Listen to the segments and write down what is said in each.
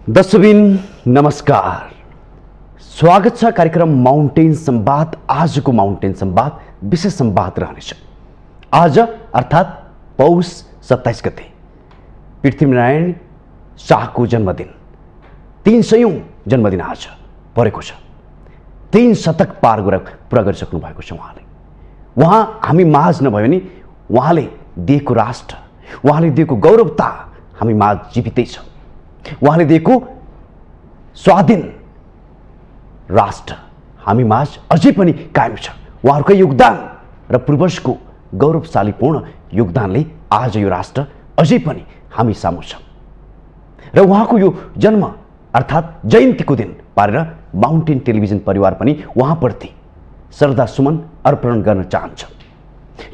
दर्शकबिन नमस्कार, स्वागत छ कार्यक्रम माउन्टेन संवाद। आजको माउन्टेन संवाद विशेष संवाद रहनेछ। आज अर्थात् पौष 27 गते पृथ्वीनारायण शाहको जन्मदिन, 300औं जन्मदिन आज परेको छ। 3 शतक पार पुरा गरिसक्नु भएको छ उहाँले। उहाँ हामी माझ नभए पनि उहाँले दिएको राष्ट्र, उहाँले दिएको गौरवता हामी माझ जीवितै छ। उहाँले दिएको स्वाधीन राष्ट्र हामी माझ अझै पनि कायम छ। उहाँहरूकै योगदान र पूर्वजको गौरवशालीपूर्ण योगदानले आज यो राष्ट्र अझै पनि हामी सामु छ। र उहाँको यो जन्म अर्थात् जयन्तीको दिन पारेर माउन्टेन टेलिभिजन परिवार पनि उहाँप्रति श्रद्धा सुमन अर्पण गर्न चाहन्छ।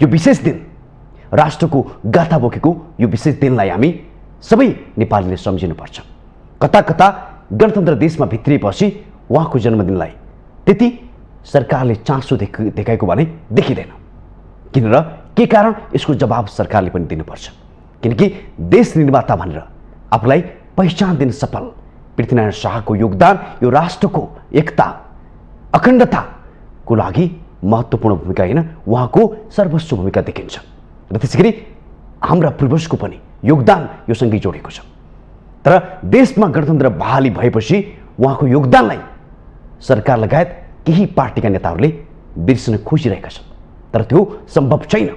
यो विशेष दिन, राष्ट्रको गाथा बोकेको यो विशेष दिनलाई हामी सबै नेपालीले सम्झिनुपर्छ। कता कता गणतन्त्र देशमा भित्रिएपछि उहाँको जन्मदिनलाई त्यति सरकारले चासो देखाएको भने देखिँदैन। किन र के कारण, यसको जवाब सरकारले पनि दिनुपर्छ। किनकि देश निर्माता भनेर आफूलाई पहिचान दिन सफल पृथ्वीनारायण शाहको योगदान यो राष्ट्रको एकता अखण्डताको लागि महत्त्वपूर्ण भूमिका होइन, उहाँको सर्वस्व भूमिका देखिन्छ। र त्यसैगरी हाम्रा पूर्वजको पनि योगदान यो सँगै जोडिएको छ। तर देशमा गणतन्त्र बहाली भएपछि उहाँको योगदानलाई सरकार लगायत केही पार्टीका नेताहरूले बिर्सन खोजिरहेका छन्, तर त्यो सम्भव छैन।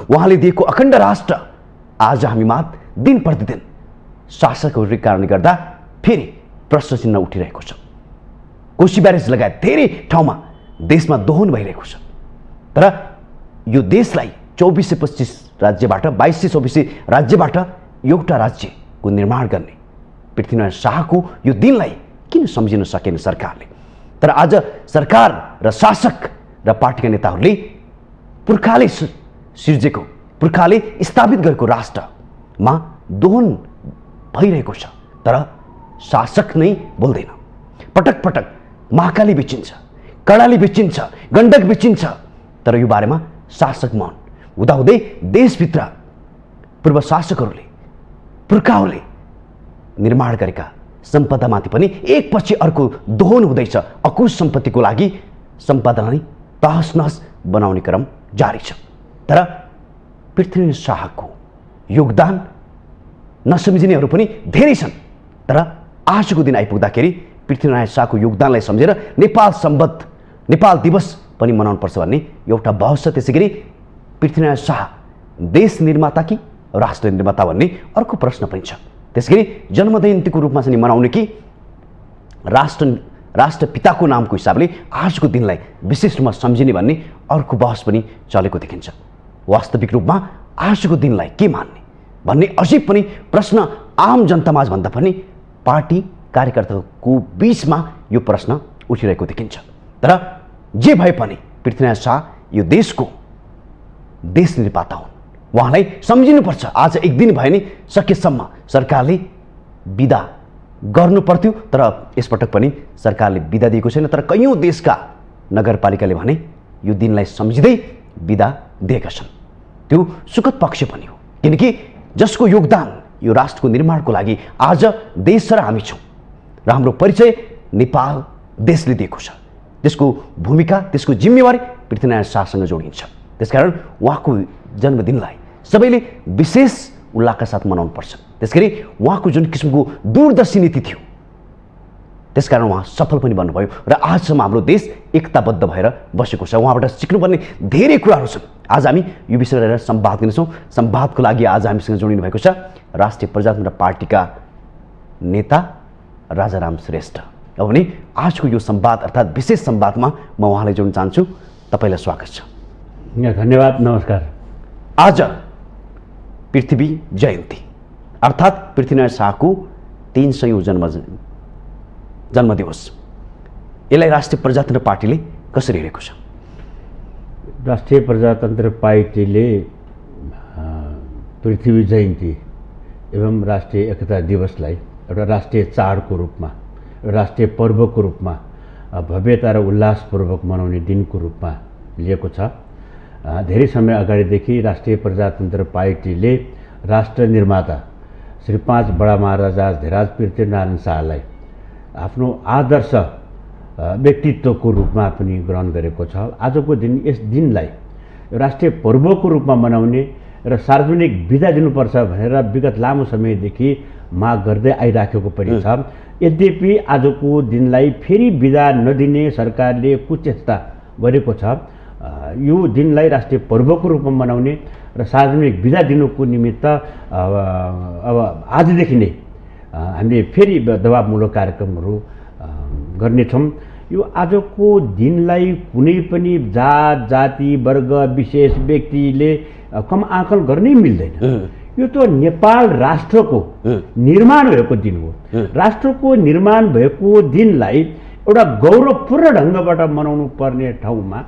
उहाँले दिएको अखण्ड राष्ट्र आज हामीमाझ दिन प्रतिदिन शासकहरूको कारणले गर्दा फेरि प्रश्न चिन्ह उठिरहेको छ। कोशी ब्यारेज लगायत धेरै ठाउँमा देशमा दोहन भइरहेको छ। तर यो देशलाई 2425 राज्यबाट 2224 राज्यबाट एउटा राज्यको निर्माण गर्ने पृथ्वीनारायण शाहको यो दिनलाई किन सम्झिन सकेन सरकारले? तर आज सरकार र शासक र पार्टीका नेताहरूले पुर्खाले सिर्जेको, पुर्खाले स्थापित गरेको राष्ट्रमा दोहन भइरहेको छ, तर शासक नै बोल्दैन। पटक पटक महाकाली बेचिन्छ, कर्णाली बेचिन्छ, गण्डक बेचिन्छ, तर यो बारेमा शासक मौन हुँदाहुँदै देशभित्र पूर्व शासकहरूले, पुर्खाहरूले निर्माण गरेका सम्पदामाथि पनि एकपछि अर्को दोहन हुँदैछ। अकुश सम्पत्तिको लागि सम्पदालाई तहस नहस बनाउने क्रम जारी छ। तर पृथ्वीनारायण शाहको योगदान नसम्झिनेहरू पनि धेरै छन्। तर आजको दिन आइपुग्दाखेरि पृथ्वीनारायण शाहको योगदानलाई सम्झेर नेपाल सम्बत, नेपाल दिवस पनि मनाउनुपर्छ भन्ने एउटा बहस छ। त्यसैगरी पृथ्वीनारायण शाह देश निर्माता कि राष्ट्र निर्माता भन्ने अर्को प्रश्न पनि छ। त्यसैगरी जन्मजयन्तीको रूपमा चाहिँ मनाउने कि राष्ट्रपिताको नामको हिसाबले आजको दिनलाई विशेष रूपमा सम्झिने भन्ने अर्को बहस पनि चलेको देखिन्छ। वास्तविक रूपमा आजको दिनलाई के मान्ने भन्ने अझै पनि प्रश्न आम जनतामाझ भन्दा पनि पार्टी कार्यकर्ताको बीचमा यो प्रश्न उठिरहेको देखिन्छ। तर जे भए पनि पृथ्वीनारायण शाह यो देशको देश निर्माता हुन्, उहाँलाई सम्झिनुपर्छ। आज एक दिन भए नि सकेसम्म सरकारले बिदा गर्नु पर्थ्यो, तर यसपटक पनि सरकारले बिदा दिएको छैन। तर कैयौँ देशका नगरपालिकाले भने यो दिनलाई सम्झिँदै बिदा दिएका छन्। त्यो सुखद पक्ष पनि हो, किनकि जसको योगदान यो राष्ट्रको निर्माणको लागि आज देश र हामी छौँ र हाम्रो परिचय नेपाल देशले दिएको छ। त्यसको भूमिका, त्यसको जिम्मेवारी पृथ्वीनारायण शाहसँग जोडिन्छ। त्यसकारण उहाँको जन्मदिनलाई सबैले विशेष उल्लासका साथ मनाउनुपर्छ। त्यसगरी उहाँको जुन किसिमको दूरदर्शी नीति थियो, त्यसकारण उहाँ सफल पनि बन्नुभयो र आजसम्म हाम्रो देश एकताबद्ध भएर बसेको छ। उहाँबाट सिक्नुपर्ने धेरै कुराहरू छन्। आज हामी यो विषय लिएर संवाद गर्नेछौँ। संवादको लागि आज हामीसँग जोडिनु भएको छ राष्ट्रिय प्रजातन्त्र पार्टीका नेता राजाराम श्रेष्ठ। अब भने आजको यो संवाद अर्थात् विशेष संवादमा म उहाँलाई जोड्न चाहन्छु। तपाईँलाई स्वागत छ। धन्यवाद, नमस्कार। आज पृथ्वी जयन्ती अर्थात् पृथ्वीनारायण शाहको 300औं जन्मदिवस, यसलाई राष्ट्रिय प्रजातन्त्र पार्टीले कसरी हेरेको छ? राष्ट्रिय प्रजातन्त्र पार्टीले पृथ्वी जयन्ती एवं राष्ट्रिय एकता दिवसलाई एउटा राष्ट्रिय चाडको रूपमा, राष्ट्रिय पर्वको रूपमा, भव्यता र उल्लासपूर्वक मनाउने दिनको रूपमा लिएको छ। धेरै समय अगाडिदेखि राष्ट्रिय प्रजातन्त्र पार्टीले राष्ट्र निर्माता श्री 5 बडा महाराजा धेराज पृथ्वीनारायण शाहलाई आफ्नो आदर्श व्यक्तित्वको रूपमा पनि ग्रहण गरेको छ। आजको दिन यस दिनलाई राष्ट्रिय पर्वको रूपमा मनाउने र सार्वजनिक बिदा दिनुपर्छ भनेर विगत लामो समयदेखि माग गर्दै आइराखेको पनि छ। यद्यपि आजको दिनलाई फेरि बिदा नदिने सरकारले कुचेष्टा गरेको छ। यो दिनलाई राष्ट्रिय पर्वको रूपमा मनाउने र सार्वजनिक बिदा दिनुको निमित्त अब आजदेखि नै हामीले फेरि दबावमूलक कार्यक्रमहरू गर्नेछौँ। यो आजको दिनलाई कुनै पनि जात जाति वर्ग विशेष व्यक्तिले कम आकलन गर्नै मिल्दैन। यो त नेपाल राष्ट्रको निर्माण भएको दिन हो। राष्ट्रको निर्माण भएको दिनलाई एउटा गौरवपूर्ण ढङ्गबाट मनाउनु पर्ने ठाउँमा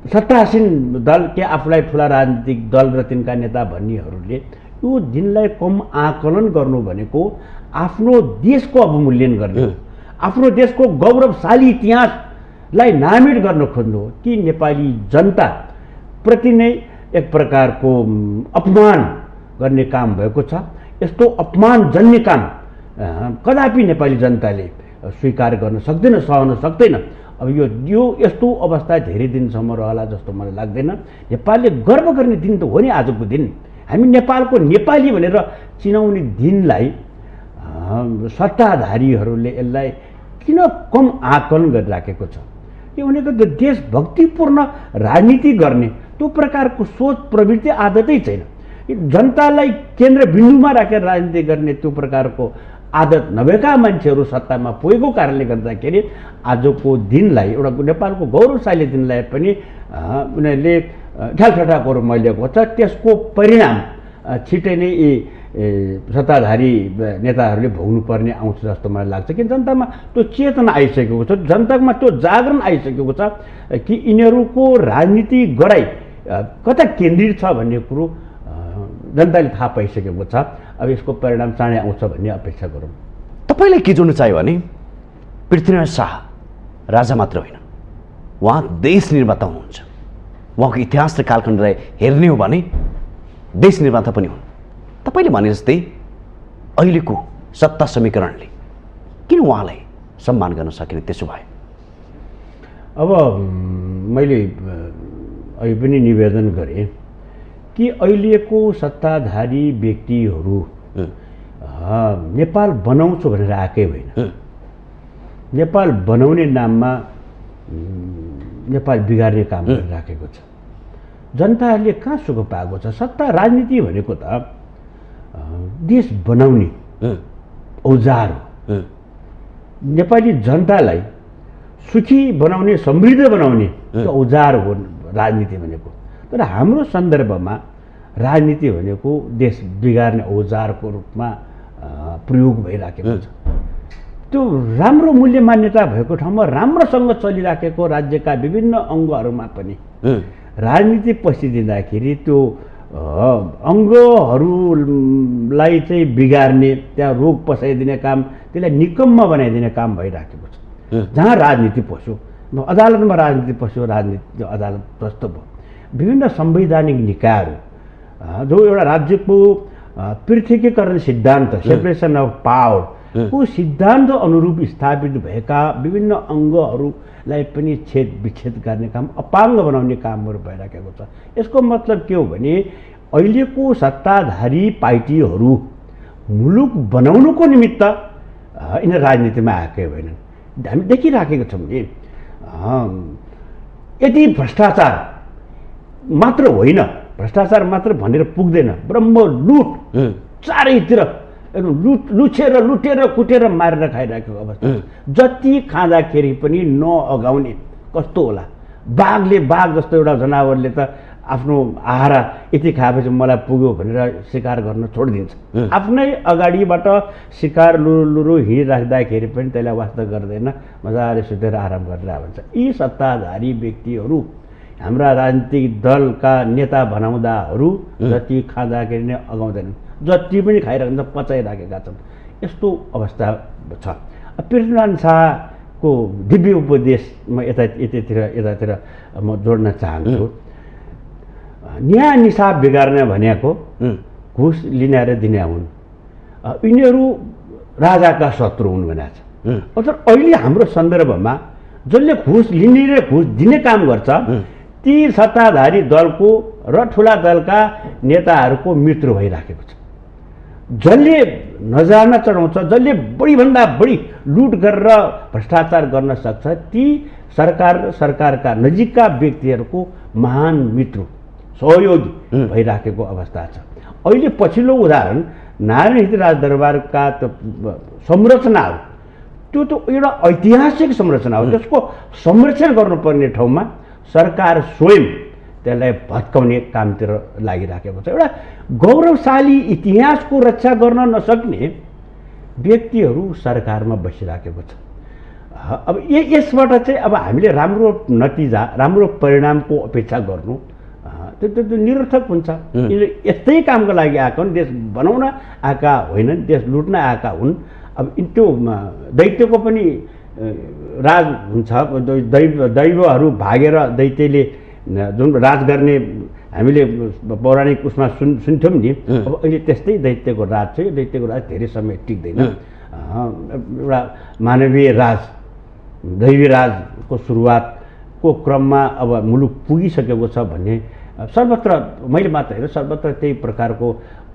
सत्तासीन दल के आफूलाई ठुला राजनीतिक दल र तिनका नेता भन्नेहरूले यो दिनलाई कम आकलन गर्नु भनेको आफ्नो देशको अवमूल्यन गर्ने हो। आफ्नो देशको गौरवशाली इतिहासलाई नामित गर्न खोज्नु हो कि नेपाली जनता प्रति नै एक प्रकारको अपमान गर्ने काम भएको छ। यस्तो अपमानजन्य काम कदापि नेपाली जनताले स्वीकार गर्न सक्दैन, सहन सक्दैन। अब यो यस्तो अवस्था धेरै दिनसम्म रहला जस्तो मलाई लाग्दैन। नेपालले गर्व गर्ने दिन त हो नि आजको दिन। हामी नेपालको नेपाली भनेर चिनाउने दिनलाई सत्ताधारीहरूले यसलाई किन कम आकलन गरिराखेको छ? यो भनेको त देशभक्तिपूर्ण राजनीति गर्ने त्यो प्रकारको सोच प्रवृत्ति आदतै छैन। जनतालाई केन्द्रबिन्दुमा राखेर राजनीति गर्ने त्यो प्रकारको आदत नभएका मान्छेहरू सत्तामा पुगेको कारणले गर्दाखेरि आजको दिनलाई एउटा नेपालको गौरवशाली दिनलाई पनि उनीहरूले ठ्यालठटाको रूपमा लिएको छ। त्यसको परिणाम छिटै नै यी सत्ताधारी नेताहरूले भोग्नुपर्ने आउँछ जस्तो मलाई लाग्छ कि जनतामा त्यो चेतना आइसकेको छ, जनतामा त्यो जागरण आइसकेको छ कि यिनीहरूको राजनीति गराइ कता केन्द्रित छ भन्ने कुरो जनताले थाहा पाइसकेको छ। अब यसको परिणाम चाँडै आउँछ भन्ने अपेक्षा गरौँ। तपाईँलाई के जोड्नु चाह्यो भने पृथ्वीनारायण शाह राजा मात्र होइन, उहाँ देश निर्माता हुनुहुन्छ। उहाँको इतिहास र कालखण्डलाई हेर्ने हो भने देश निर्माता पनि हुन्। तपाईँले भने जस्तै अहिलेको सत्ता समीकरणले किन उहाँलाई सम्मान गर्न सकेन? त्यसो भए अब मैले अहिले पनि निवेदन गरेँ कि अहिलेको सत्ताधारी व्यक्तिहरू नेपाल बनाउँछु भनेर आएकै होइन। नेपाल बनाउने नाममा नेपाल बिगार्ने काम गरिराखेको छ। जनताहरूले कहाँ सुख पाएको छ? सत्ता राजनीति भनेको त देश बनाउने औजार हो। नेपाली जनतालाई सुखी बनाउने, समृद्ध बनाउने त्यो औजार हो राजनीति भनेको। तर हाम्रो सन्दर्भमा राजनीति भनेको देश बिगार्ने औजारको रूपमा प्रयोग भइराखेको छ। त्यो राम्रो मूल्य मान्यता भएको ठाउँमा राम्रोसँग चलिराखेको राज्यका विभिन्न अङ्गहरूमा पनि राजनीति पसिदिँदाखेरि त्यो अङ्गहरूलाई चाहिँ बिगार्ने, त्यहाँ रोग पसाइदिने काम, त्यसलाई निकम्म बनाइदिने काम भइराखेको छ। जहाँ राजनीति पस्यो, अदालतमा राजनीति पस्यो, राजनीति अदालत ध्वस्त भयो। विभिन्न संवैधानिक निकायहरू जो एउटा राज्यको पृथकीकरण सिद्धान्त, सेपरेसन अफ पावर को सिद्धान्त अनुरूप स्थापित भएका विभिन्न अङ्गहरूलाई पनि छेद विच्छेद गर्ने काम, अपाङ्ग बनाउने कामहरू भइराखेको छ। यसको मतलब के हो भने अहिलेको सत्ताधारी पार्टीहरू मुलुक बनाउनुको निमित्त यिनीहरू राजनीतिमा आएकै होइनन्। हामी देखिराखेको छौँ नि, यदि भ्रष्टाचार मात्र होइन, भ्रष्टाचार मात्र भनेर पुग्दैन, ब्रह्म लुट चारैतिर लुटेर कुटेर मारेर खाइरहेको अवस्था। जति खाँदाखेरि पनि नअगाउने कस्तो होला? बाघले, बाघ जस्तो एउटा जनावरले त आफ्नो आहारा यति खाएपछि मलाई पुग्यो भनेर शिकार गर्न छोडिदिन्छ। आफ्नै अगाडिबाट शिकार लुरु हिँडिराख्दाखेरि पनि त्यसलाई वास्ता गर्दैन, मजाले सुतेर आराम गरेर भन्छ। यी सत्ताधारी व्यक्तिहरू हाम्रा राजनीतिक दलका नेता बनाउँदाहरू जति खाँदाखेरि नै अगाउँदैनन्, जति पनि खाइराख्दा पचाइराखेका छन्। यस्तो अवस्था छ। पृथ्वीनारायण शाहको दिव्य उपदेश म यतातिर म जोड्न चाहन्छु। न्याय निसाब बिगार्ने भनेको घुस लिने र दिने हुन्, यिनीहरू राजाका शत्रु हुन् भनेको छ। अर्थात् अहिले हाम्रो सन्दर्भमा जसले घुस लिने र घुस दिने काम गर्छ ती सत्ताधारी दलको र ठुला दलका नेताहरूको मित्र भइराखेको छ। जसले नजार्न चढाउँछ, जसले बढीभन्दा बढी लुट गरेर भ्रष्टाचार गर्न सक्छ, ती सरकार र सरकारका नजिकका व्यक्तिहरूको महान मित्र सहयोगी भइराखेको अवस्था छ। अहिले पछिल्लो उदाहरण नारायण हित राजदरबारका संरचनाहरू, त्यो त एउटा ऐतिहासिक संरचना हो। त्यसको संरक्षण गर्नुपर्ने ठाउँमा सरकार स्वयं त्यसलाई भत्काउने कामतिर लागिराखेको छ। एउटा गौरवशाली इतिहासको रक्षा गर्न नसक्ने व्यक्तिहरू सरकारमा बसिराखेको छ। अब यसबाट चाहिँ अब हामीले राम्रो नतिजा, राम्रो परिणामको अपेक्षा गर्नु त्यो निरर्थक हुन्छ। यिनीहरू यस्तै कामको लागि आएका हुन्, देश बनाउन आएका होइनन्, देश लुट्न आएका हुन्। अब त्यो दैत्यको पनि राज हुन्छ, दैवहरू भागेर दैत्यले जुन राज गर्ने हामीले पौराणिक उसमा सुन्थ्यौँ नि। अब अहिले त्यस्तै दैत्यको राज छ। यो दैत्यको राज धेरै समय टिक्दैन। एउटा मानवीय राज, दैवी राजको सुरुवातको क्रममा अब मुलुक पुगिसकेको छ भन्ने सर्वत्र, मैले मात्र होइन सर्वत्र त्यही प्रकारको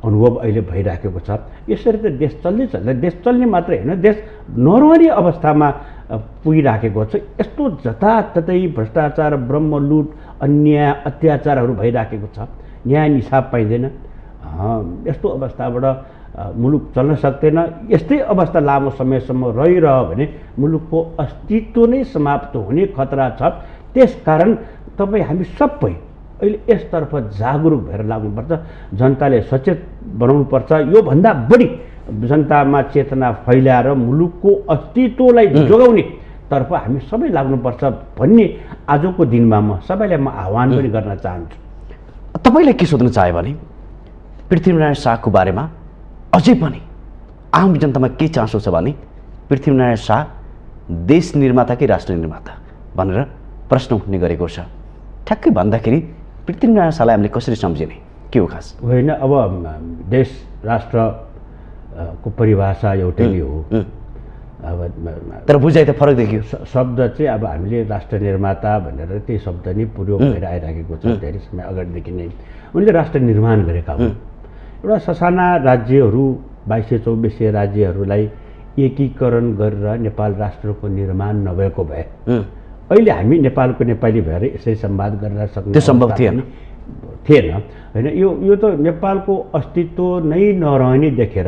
अनुभव अहिले भइराखेको छ। यसरी त देश चल्दै देश चल्ने मात्रै होइन, देश नरहने अवस्थामा पुगिराखेको छ। यस्तो जताततै भ्रष्टाचार, ब्रह्मलुट, अन्याय, अत्याचारहरू भइराखेको छ। न्याय निसाब पाइँदैन। यस्तो अवस्थाबाट मुलुक चल्न सक्दैन। यस्तै अवस्था लामो समयसम्म रहिरह्यो भने मुलुकको अस्तित्व नै समाप्त हुने खतरा छ। त्यसकारण तपाईँ हामी सबै अहिले यसतर्फ जागरुक भएर लाग्नुपर्छ। जनताले सचेत बनाउनुपर्छ। योभन्दा बढी जनतामा चेतना फैलाएर मुलुकको अस्तित्वलाई जोगाउने तर्फ हामी सबै लाग्नुपर्छ भन्ने आजको दिनमा सबैलाई म आह्वान पनि गर्न चाहन्छु। तपाईँलाई के सोध्न चाह्यो भने पृथ्वीनारायण शाहको बारेमा अझै पनि आम जनतामा के चासो छ भने पृथ्वीनारायण शाह देश निर्माता कि राष्ट्र निर्माता भनेर प्रश्न उठ्ने गरेको छ। ठ्याक्कै भन्दाखेरि पृथ्वीनारायण शाहलाई हामीले कसरी सम्झिने, के हो खास? होइन, अब देश राष्ट्रको परिभाषा एउटै नै हो। अब तर बुझाइ त फरक देखियो। शब्द चाहिँ अब हामीले राष्ट्र निर्माता भनेर त्यही शब्द नै प्रयोग भएर आइराखेको छ धेरै समय अगाडिदेखि नै। उनले राष्ट्र निर्माण गरेका हुन्। एउटा ससाना राज्यहरू 2224 राज्यहरूलाई एकीकरण गरेर नेपाल राष्ट्रको निर्माण नभएको भए अहिले हामी नेपालको नेपाली भएर यसरी संवाद गर्न सक्ने त्यो सम्भव थिएन। होइन, यो त नेपालको अस्तित्व नै नरहने देखेर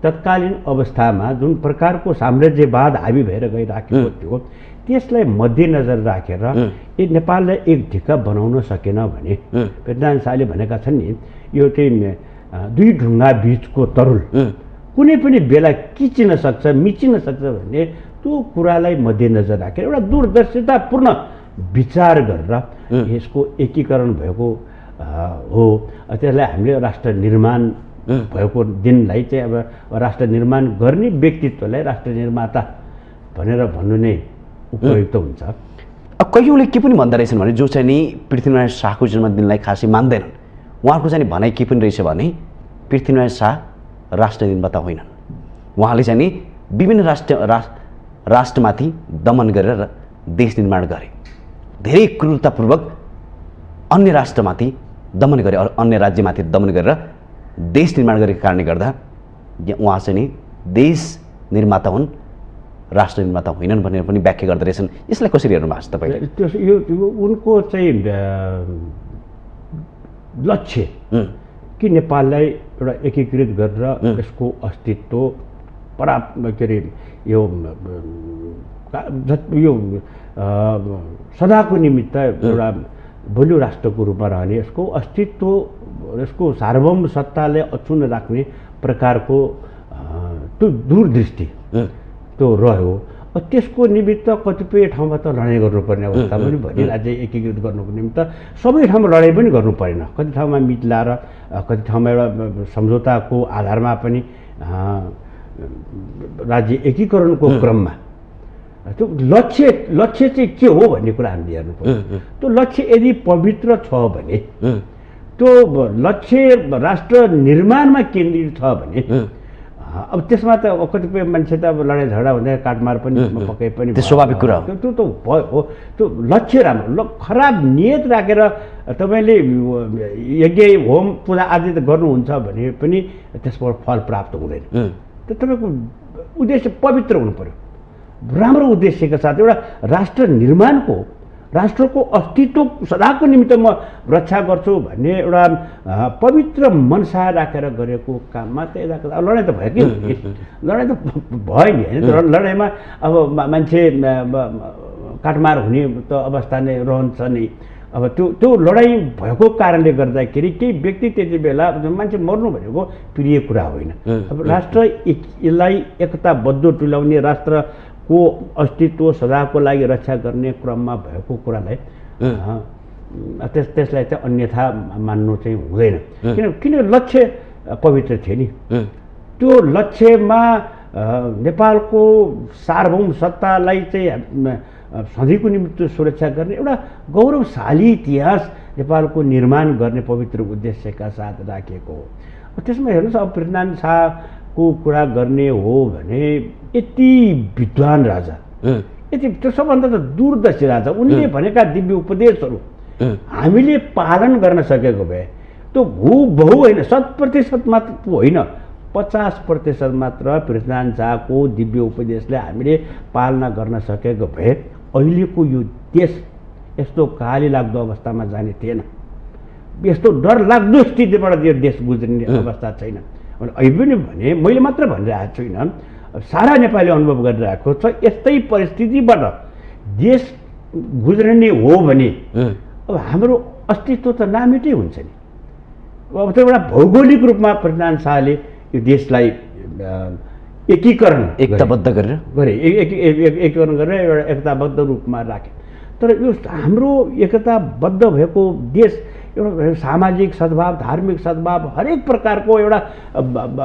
तत्कालीन अवस्थामा जुन प्रकारको साम्राज्यवाद हावी भएर गइराखेको थियो त्यसलाई मध्यनजर राखेर नेपाललाई एक ढिक्का बनाउन सकेन भने पृथ्वीनारायण शाहले भनेका छन् नि, यो चाहिँ दुई ढुङ्गा बीचको तरुल कुनै पनि बेला किचिन सक्छ, मिचिन सक्छ भन्ने त्यो कुरालाई मध्यनजर राखेर एउटा दूरदर्शितापूर्ण विचार गरेर यसको एकीकरण भएको हो। त्यसलाई हामीले राष्ट्र निर्माण भएको दिनलाई चाहिँ अब राष्ट्र निर्माण गर्ने व्यक्तित्वलाई राष्ट्र निर्माता भनेर भन्नु नै उपयुक्त हुन्छ। अब कयौँले के पनि भन्दो रहेछन् भने जो चाहिँ नि पृथ्वीनारायण शाहको जन्मदिनलाई खासै मान्दैनन्, उहाँको चाहिँ भनाइ के पनि रहेछ भने पृथ्वीनारायण शाह राष्ट्र निर्माता होइनन्। उहाँले चाहिँ नि विभिन्न राष्ट्रमाथि दमन गरेर देश निर्माण गरे, धेरै क्रूरतापूर्वक अन्य राष्ट्रमाथि दमन गरे, अन्य राज्यमाथि दमन गरेर देश निर्माण गरेको कारणले गर्दा उहाँ चाहिँ नि देश निर्माता हुन्, राष्ट्र निर्माता होइनन् भनेर पनि व्याख्या गर्दो रहेछन्। यसलाई कसरी हेर्नु भएको छ तपाईँले? यो उनको चाहिँ लक्ष्य कि नेपाललाई एउटा एकीकृत गरेर यसको अस्तित्व के अरे यो सदाको निमित्त एउटा बलियो राष्ट्रको रूपमा रहने, यसको अस्तित्व, यसको सार्वभौम सत्तालाई अक्षुण्ण राख्ने प्रकारको त्यो दूरदृष्टि त्यो रह्यो। त्यसको निमित्त कतिपय ठाउँमा त लडाइँ गर्नुपर्ने अवस्था पनि भयो। राज्य एकीकृत गर्नुको निमित्त सबै ठाउँमा लडाइँ पनि गर्नु परेन। कति ठाउँमा मिलाएर, कति ठाउँमा एउटा सम्झौताको आधारमा पनि राज्य एकीकरणको क्रममा त्यो लक्ष्य चाहिँ के हो भन्ने कुरा हामीले हेर्नु पर्छ। त्यो लक्ष्य यदि पवित्र छ भने त्यो लक्ष्य राष्ट्र निर्माणमा केन्द्रित छ भने अब त्यसमा त कतिपय मान्छे त अब लडाइँ झगडा हुँदा काटमार पनि पक्कै पनि त्यो स्वाभाविक कुरा हो। त्यो त भयो हो। त्यो लक्ष्य राम्रो खराब नियत राखेर तपाईँले यज्ञ होम पूजा आदि त गर्नुहुन्छ भने पनि त्यसबाट फल प्राप्त हुँदैन। त तपाईँको उद्देश्य पवित्र हुनु पर्यो, राम्रो उद्देश्यका साथ एउटा राष्ट्र निर्माणको, राष्ट्रको अस्तित्व सदाको निमित्त म रक्षा गर्छु भन्ने एउटा पवित्र मनसा राखेर गरेको काममा त यता लडाइँ त भयो कि लडाइँ त भयो नि होइन। लडाइँमा अब मान्छे काटमार हुने त अवस्था नै रहन्छ नै। अब त्यो लडाइँ भएको कारणले गर्दाखेरि केही व्यक्ति त्यति बेला मान्छे मर्नु भनेको प्रिय कुरा होइन। अब राष्ट्र यसलाई एकताबद्ध तुल्याउने, राष्ट्रको अस्तित्व सदाको लागि रक्षा गर्ने क्रममा भएको कुरालाई त्यसलाई चाहिँ अन्यथा मान्नु चाहिँ हुँदैन। किन लक्ष्य पवित्र थियो नि। त्यो लक्ष्यमा नेपालको सार्वभौम सत्तालाई चाहिँ सधैँको निमित्त सुरक्षा गर्ने एउटा गौरवशाली इतिहास नेपालको निर्माण गर्ने पवित्र उद्देश्यका साथ राखिएको हो। त्यसमा हेर्नुहोस्, अब पृथ्वीनारायण शाहको कुरा गर्ने हो भने यति विद्वान राजा, यति त्यो सबभन्दा त दूरदर्शी राजा, उनले भनेका दिव्य उपदेशहरू हामीले पालन गर्न सकेको भए त्यो हुबहु होइन, 100% मात्र होइन, 50% मात्र पृथ्वीनारायण शाहको दिव्य उपदेशले हामीले पालना गर्न सकेको भए अहिलेको यो देश यस्तो काली लाग्दो अवस्थामा जाने थिएन। यस्तो डर लाग्दो स्थितिबाट यो देश गुज्रिने अवस्था छैन। अहिले पनि भने मैले मात्र भनिरहेको छुइनँ, सारा नेपाली अनुभव गरिरहेको छ। यस्तै परिस्थितिबाट देश गुज्रिने हो भने अब हाम्रो अस्तित्व त नामिटै हुन्छ नि। अब त्यो एउटा भौगोलिक रूपमा पृथ्वीनारायण शाहले यो देशलाई एकीकरण एकताबद्ध गरेर एकीकरण गरेर एउटा एकताबद्ध रूपमा राखे। तर यो हाम्रो एकताबद्ध भएको देश एउटा सामाजिक सद्भाव, धार्मिक सद्भाव, हरेक प्रकारको एउटा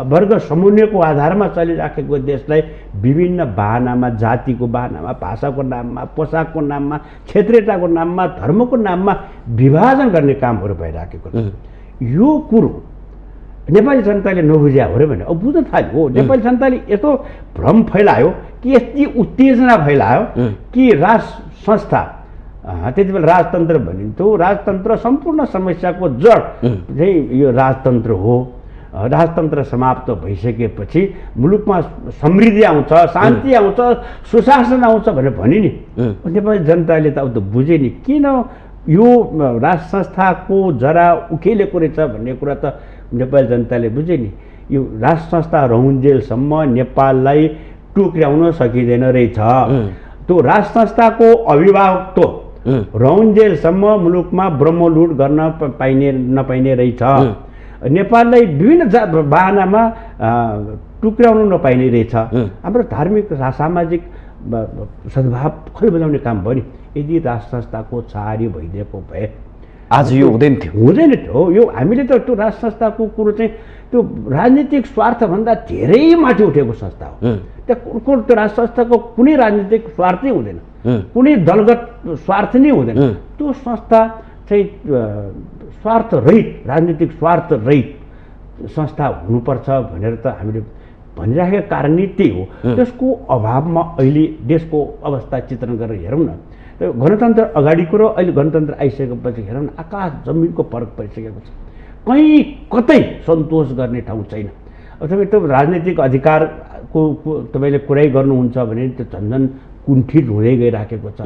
वर्ग समन्वयको आधारमा चलिराखेको देशलाई विभिन्न बाहनामा, जातिको बाहनामा, भाषाको नाममा, पोसाकको नाममा, क्षेत्रीयताको नाममा, धर्मको नाममा विभाजन गर्ने कामहरू भइराखेको छ। यो कुरो नेपाली जनताले नबुझ्या हो र भने अब बुझ्न थाल्यो। नेपाली जनताले यस्तो भ्रम फैलायो कि यति उत्तेजना फैलायो कि राज संस्था, त्यति बेला राजतन्त्र भनिन्थ्यो, राजतन्त्र सम्पूर्ण समस्याको जड चाहिँ यो राजतन्त्र हो। राजतन्त्र समाप्त भइसकेपछि मुलुकमा समृद्धि आउँछ, शान्ति आउँछ, सुशासन आउँछ भनेर भने नि नेपाली जनताले त अब त बुझे नि किन यो राज संस्थाको जरा उखेलेको रहेछ भन्ने कुरा त नेपाली जनताले बुझे नि। यो राज संस्था रहन्जेलसम्म नेपाललाई टुक्र्याउन सकिँदैन रहेछ। त्यो राज संस्थाको अभिभावकत्व रहन्जेलसम्म मुलुकमा ब्रह्मलुट गर्न नपाइने रहेछ। नेपाललाई विभिन्न बाहनामा टुक्र्याउन नपाइने रहेछ। हाम्रो धार्मिक सामाजिक सद्भाव खैबलाउने काम भयो नि। यदि राज संस्थाको चारी भइदिएको भए आज यो हुँदैन थियो। यो हामीले त त्यो राज संस्थाको कुरो चाहिँ त्यो राजनीतिक स्वार्थभन्दा धेरै माथि उठेको संस्था हो। त्यो राज संस्थाको कुनै राजनीतिक स्वार्थै हुँदैन, कुनै दलगत स्वार्थ नै हुँदैन। त्यो संस्था चाहिँ स्वार्थरहित, राजनीतिक स्वार्थरहित संस्था हुनुपर्छ भनेर त हामीले भनिराखेको कारण नै त्यही हो। त्यसको अभावमा अहिले देशको अवस्था चित्रण गरेर हेरौँ न। गणतन्त्र अगाडिको र अहिले गणतन्त्र आइसकेपछि हेरौँ न, आकाश जमिनको फरक परिसकेको छ। कहीँ कतै सन्तोष गर्ने ठाउँ छैन। अब तपाईँ त्यो राजनीतिक अधिकारको तपाईँले कुरै गर्नुहुन्छ भने त्यो झन्झन कुण्ठित हुँदै गइराखेको छ।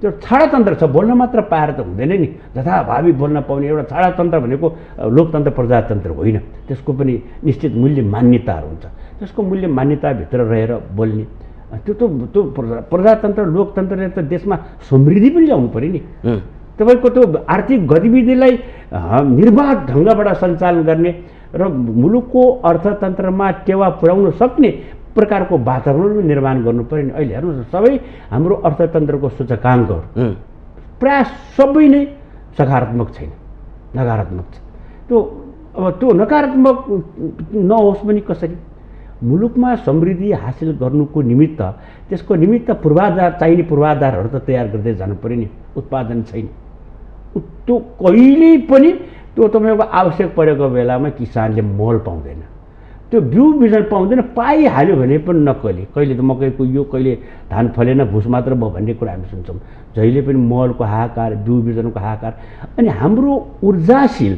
त्यो छाडातन्त्र छ, बोल्न मात्र पाएर त हुँदैन नि। जथाभावी बोल्न पाउने एउटा छाडातन्त्र भनेको लोकतन्त्र प्रजातन्त्र होइन। त्यसको पनि निश्चित मूल्य मान्यताहरू हुन्छ। त्यसको मूल्य मान्यताभित्र रहेर बोल्ने त्यो प्रजातन्त्र लोकतन्त्रले त देशमा समृद्धि पनि ल्याउनु पऱ्यो नि। तपाईँको त्यो आर्थिक गतिविधिलाई निर्वाध ढङ्गबाट सञ्चालन गर्ने र मुलुकको अर्थतन्त्रमा टेवा पुर्याउन सक्ने प्रकारको वातावरण निर्माण गर्नु पऱ्यो नि। अहिले हेर्नुहोस्, सबै हाम्रो अर्थतन्त्रको सूचकाङ्कहरू प्राय सबै नै सकारात्मक छैन, नकारात्मक छ। त्यो नकारात्मक नहोस् पनि कसरी? मुलुकमा समृद्धि हासिल गर्नुको निमित्त त्यसको निमित्त पूर्वाधार चाहिने पूर्वाधारहरू त तयार गर्दै जानु पऱ्यो नि। उत्पादन छैन, त्यो कहिल्यै पनि त्यो तपाईँको आवश्यक परेको बेलामा किसानले मल पाउँदैन, त्यो बिउ बिजन पाउँदैन, पाइहाल्यो भने पनि नक्कली। कहिले त मकै कुहियो, कहिले धान फलेन, भुस मात्र भयो भन्ने कुरा हामी सुन्छौँ। जहिले पनि मलको हाहाकार, बिउ बिजनको हाहाकार। अनि हाम्रो ऊर्जाशील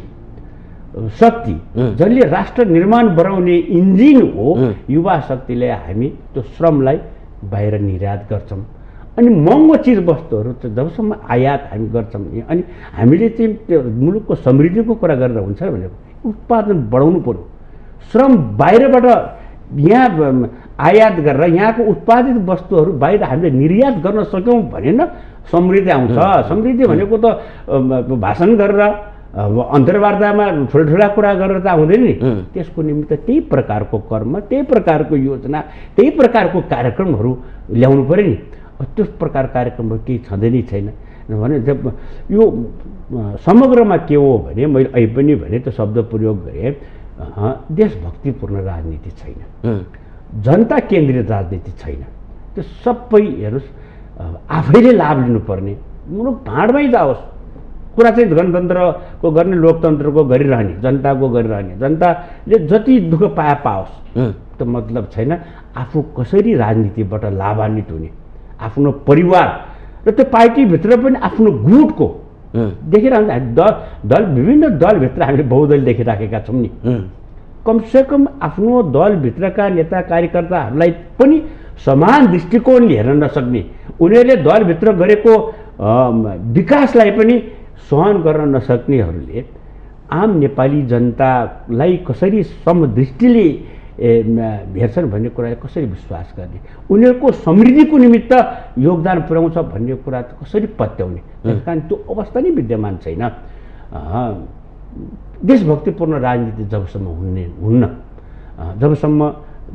शक्ति जसले राष्ट्र निर्माण बनाउने इन्जिन हो, युवा शक्तिले हामी त्यो श्रमलाई बाहिर निर्यात गर्छौँ। अनि महँगो चिजवस्तुहरू चाहिँ जबसम्म आयात हामी गर्छौँ, अनि हामीले चाहिँ त्यो मुलुकको समृद्धिको कुरा गरेर हुन्छ भनेको उत्पादन बढाउनु पर्यो। श्रम बाहिरबाट यहाँ आयात गरेर यहाँको उत्पादित वस्तुहरू बाहिर हामीले निर्यात गर्न सक्यौँ भने न समृद्धि आउँछ। समृद्धि भनेको त भाषण गरेर अन्तर्वार्तामा ठुल्ठुला कुरा गरेर त आउँदैन नि। त्यसको निमित्त त्यही प्रकारको कर्म, त्यही प्रकारको योजना, त्यही प्रकारको कार्यक्रमहरू ल्याउनु पऱ्यो नि। त्यस प्रकार कार्यक्रमहरू केही छँदै छैन भने यो समग्रमा के हो भने मैले अहिले पनि भने त्यो शब्द प्रयोग गरेँ, देशभक्तिपूर्ण राजनीति छैन, जनता केन्द्रित राजनीति छैन। त्यो सबै हेर्नुहोस् आफैले लाभ लिनुपर्ने, मुलुक भाँडमै जाओस्, कुरा चाहिँ गणतन्त्रको गर्ने, लोकतन्त्रको गरिरहने, जनताको गरिरहने, जनताले जति दुःख पाओस्, त्यो मतलब छैन। आफू कसरी राजनीतिबाट लाभान्वित हुने, आफ्नो परिवार र त्यो पार्टीभित्र पनि आफ्नो गुटको देखिरहन्छ। दल विभिन्न दलभित्र हामीले बहुदल देखिराखेका छौँ नि। कमसेकम आफ्नो दलभित्रका नेता कार्यकर्ताहरूलाई पनि समान दृष्टिकोणले हेर्न नसक्ने, उनीहरूले दलभित्र गरेको विकासलाई पनि सहन गर्न नसक्नेहरूले आम नेपाली जनतालाई कसरी समदृष्टिले हेर्छन् भन्ने कुरा कसरी विश्वास गर्ने, उनीहरूको समृद्धिको निमित्त योगदान पुर्याउँछ भन्ने कुरा कसरी पत्याउने। त्यस कारण त्यो अवस्था नै विद्यमान छैन। देशभक्तिपूर्ण राजनीति जबसम्म हुन्न, जबसम्म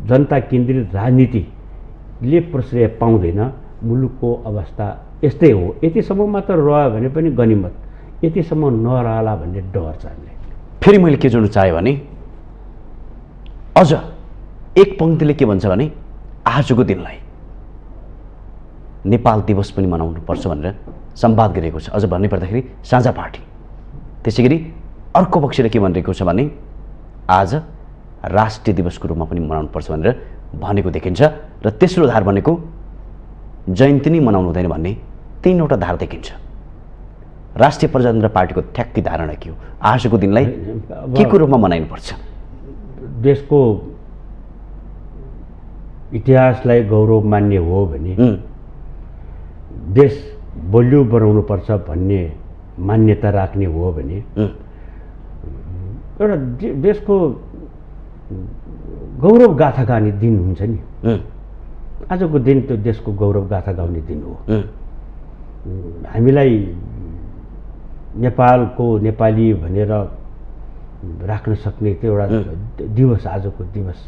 जनता केन्द्रित राजनीतिले प्रश्रय पाउँदैन, मुलुकको अवस्था यस्तै हो। यतिसम्म मात्र रह्यो भने पनि गनिमत, यतिसम्म नरहला भन्ने डर छ हामीलाई। फेरि मैले के जोड्नु चाहेँ भने अझ एक पङ्क्तिले के भन्छ भने आजको दिनलाई नेपाल दिवस पनि मनाउनुपर्छ भनेर संवाद गरिएको छ। अझ भन्नै पर्दाखेरि साझा पार्टी त्यसै गरी अर्को पक्षले के भनिरहेको छ भने आज राष्ट्रिय दिवसको रूपमा पनि मनाउनुपर्छ भनेर भनेको देखिन्छ। र तेस्रो धार भनेको जयन्ती नै मनाउनु हुँदैन भन्ने तीनवटा धार देखिन्छ। राष्ट्रिय प्रजातन्त्र पार्टीको ठ्याक्कै धारणा के हो? आजको दिनलाई के को रूपमा मनाइनुपर्छ? देशको इतिहासलाई गौरव मान्ने हो भने, देश बलियो बनाउनुपर्छ भन्ने मान्यता राख्ने हो भने एउटा देशको गौरव गाथा गाउने दिन हुन्छ नि। आजको दिन त्यो देशको गौरव गाथा गाउने दिन हो। हामीलाई नेपालको नेपाली भनेर राख्न सक्ने त्यो एउटा दिवस, आजको दिवस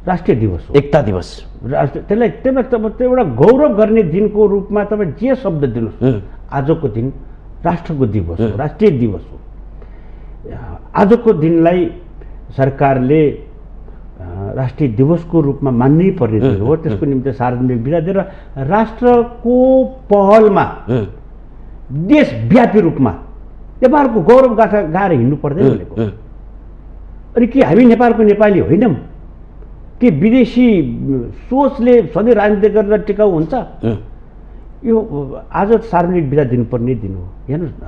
राष्ट्रिय दिवस हो, एकता दिवस। त्यसलाई त्यो एउटा गौरव गर्ने दिनको रूपमा तपाईँ जे शब्द दिनुहोस्, आजको दिन राष्ट्रको दिवस हो, राष्ट्रिय दिवस हो। आजको दिनलाई सरकारले राष्ट्रिय दिवसको रूपमा मान्नै पर्ने दिन हो। त्यसको निम्ति सार्वजनिक बिदा दिएर राष्ट्रको पहलमा देशव्यापी रूपमा नेपालको गौरव गाथा गाएर हिँड्नु पर्दैन भनेको। अनि के हामी नेपालको नेपाली होइनौँ? के विदेशी सोचले सधैँ राजनीति गरेर टिकाउ हुन्छ? यो आज सार्वजनिक बिदा दिनुपर्ने दिन हो। हेर्नुहोस् न,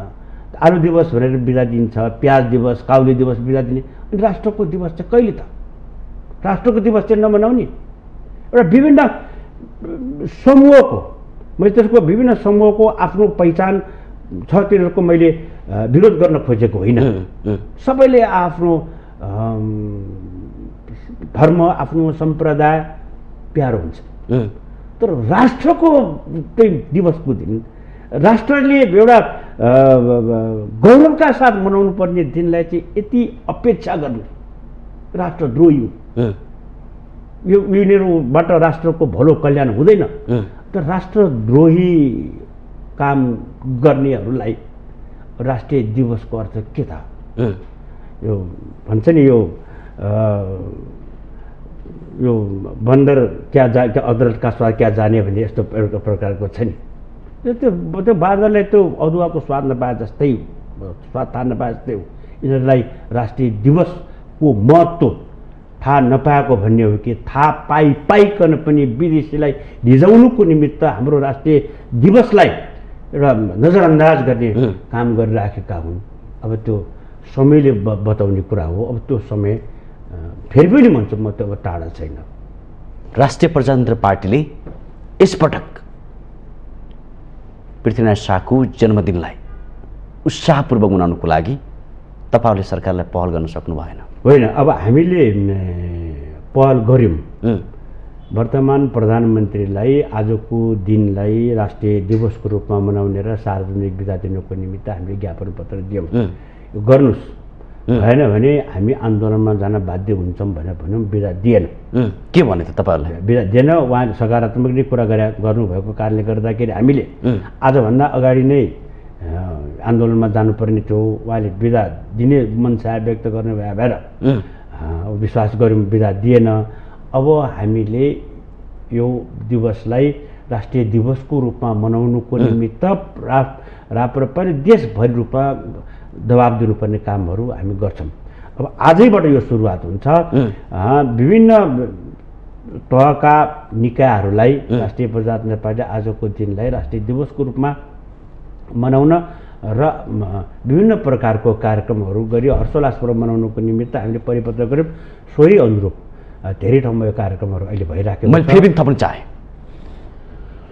आलु दिवस भनेर बिदा दिन्छ, प्याज दिवस, काउली दिवस बिदा दिने, अनि राष्ट्रको दिवस चाहिँ कहिले त? राष्ट्रको दिवस चाहिँ नमनाउने? एउटा विभिन्न समूहको, मैले त्यसको विभिन्न समूहको आफ्नो पहिचान छ, तिनीहरूको मैले विरोध गर्न खोजेको होइन। सबैले आफ्नो धर्म, आफ्नो सम्प्रदाय प्यारो हुन्छ। तर राष्ट्रको त्यही दिवसको दिन राष्ट्रले एउटा गौरवका साथ मनाउनु पर्ने दिनलाई चाहिँ यति अपेक्षा गर्नु राष्ट्रद्रोही हो। यो यिनीहरूबाट राष्ट्रको भलो कल्याण हुँदैन। तर राष्ट्रद्रोही काम गर्नेहरूलाई राष्ट्रिय दिवसको अर्थ के था? यो भन्छ नि, यो बन्दर क्या अदरक का स्वाद क्या जाने भन्ने यस्तो एउटा प्रकारको छ नि। त्यो बाँदरलाई त्यो अदुवाको स्वाद नपाए जस्तै थाहा नपाए जस्तै हो। यिनीहरूलाई राष्ट्रिय दिवसको महत्त्व थाहा नपाएको भन्ने हो कि थाहा पाइकन पनि विदेशीलाई रिझाउनुको निमित्त हाम्रो राष्ट्रिय दिवसलाई एउटा नजरअन्दाज गर्ने काम गरिराखेका हुन्। अब त्यो समयले बताउने कुरा हो। अब त्यो समय फेरि पनि भन्छु म त्यो अब टाढा छैन। राष्ट्रिय प्रजातन्त्र पार्टीले यसपटक पृथ्वीनारायण शाहको जन्मदिनलाई उत्साहपूर्वक मनाउनुको लागि तपाईँहरूले सरकारलाई पहल गर्न सक्नु भएन? होइन, अब हामीले पहल गऱ्यौँ। वर्तमान प्रधानमन्त्रीलाई आजको दिनलाई राष्ट्रिय दिवसको रूपमा मनाउने र सार्वजनिक बिदा दिनुको निमित्त हामीले ज्ञापन पत्र दियौँ। यो गर्नुहोस्, भएन भने हामी आन्दोलनमा जान बाध्य हुन्छौँ भनेर भन्यौँ। बिदा दिएन। के भने त तपाईँहरूलाई? बिदा दिएन। उहाँ सकारात्मक नै कुरा गर्नुभएको कारणले गर्दाखेरि हामीले आजभन्दा अगाडि नै आन्दोलनमा जानुपर्ने थियो। उहाँले बिदा दिने मनसा व्यक्त गर्नु भएर विश्वास गऱ्यौँ, बिदा दिएन। अब हामीले यो दिवसलाई राष्ट्रिय दिवसको रूपमा मनाउनुको निमित्त राप्रपाले देशभरि रूपमा दबाब दिनुपर्ने कामहरू हामी गर्छौँ। अब आजैबाट यो सुरुवात हुन्छ। विभिन्न तहका निकायहरूलाई राष्ट्रिय प्रजातन्त्र पार्टी आजको दिनलाई राष्ट्रिय दिवसको रूपमा मनाउन र विभिन्न प्रकारको कार्यक्रमहरू गरी हर्षोल्लासपूर्वक मनाउनुको निमित्त हामीले परिपत्र गऱ्यौँ। सोही अनुरूप धेरै ठाउँमा यो कार्यक्रमहरू अहिले भइराखेको छ। मैले फेरि पनि थप्न चाहेँ,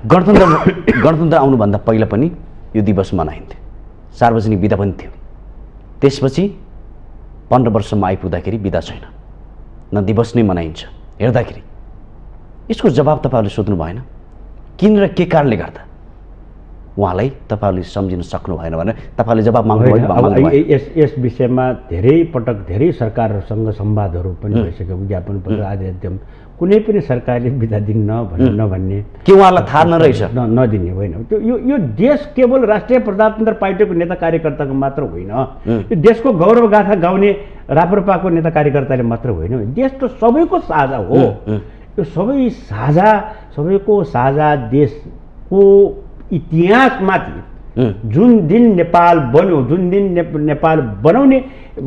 गणतन्त्र आउनुभन्दा पहिला पनि यो दिवस मनाइन्थ्यो, सार्वजनिक बिदा पनि थियो। त्यसपछि 15 वर्षमा आइपुग्दाखेरि बिदा छैन, न दिवस नै मनाइन्छ। हेर्दाखेरि यसको जवाब तपाईँहरूले सोध्नु भएन? किन र के कारणले गर्दा उहाँलाई तपाईँहरूले सम्झिन सक्नु भएन भने तपाईँहरूले जवाब माग्नु? यस विषयमा धेरै पटक धेरै सरकारहरूसँग संवादहरू पनि भइसक्यो। ज्ञापन पत्र आदि दियौँ। कुनै पनि सरकारले बिदा दिन्न नभन्ने के उहाँलाई थाहा नरहेछ? नदिने होइन। त्यो यो देश केवल राष्ट्रिय प्रजातन्त्र पार्टीको नेता कार्यकर्ताको मात्र होइन। यो देशको गौरव गाथा गाउने राप्रपाको नेता कार्यकर्ताले मात्र होइन। देश त सबैको साझा हो। यो सबै साझा, सबैको साझा देशको इतिहासमाथि जुन दिन नेपाल बन्यो, जुन दिन नेपाल बनाउने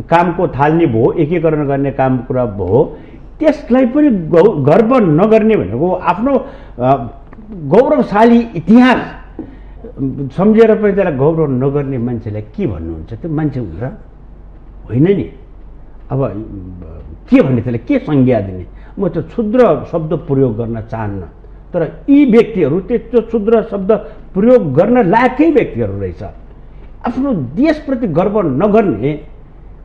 कामको थाल्ने भयो, एकीकरण गर्ने काम कुरा भयो, त्यसलाई पनि गर्व नगर्ने भनेको आफ्नो गौरवशाली इतिहास सम्झेर पनि त्यसलाई गौरव नगर्ने मान्छेलाई के भन्नुहुन्छ? त्यो मान्छे हुन्छ होइन नि। अब के भन्ने, त्यसलाई के संज्ञा दिने? म त्यो क्षुद्र शब्द प्रयोग गर्न चाहन्न, तर यी व्यक्तिहरू त्यो क्षुद्र शब्द प्रयोग गर्न लायकै व्यक्तिहरू रहेछ। आफ्नो देशप्रति गर्व नगर्ने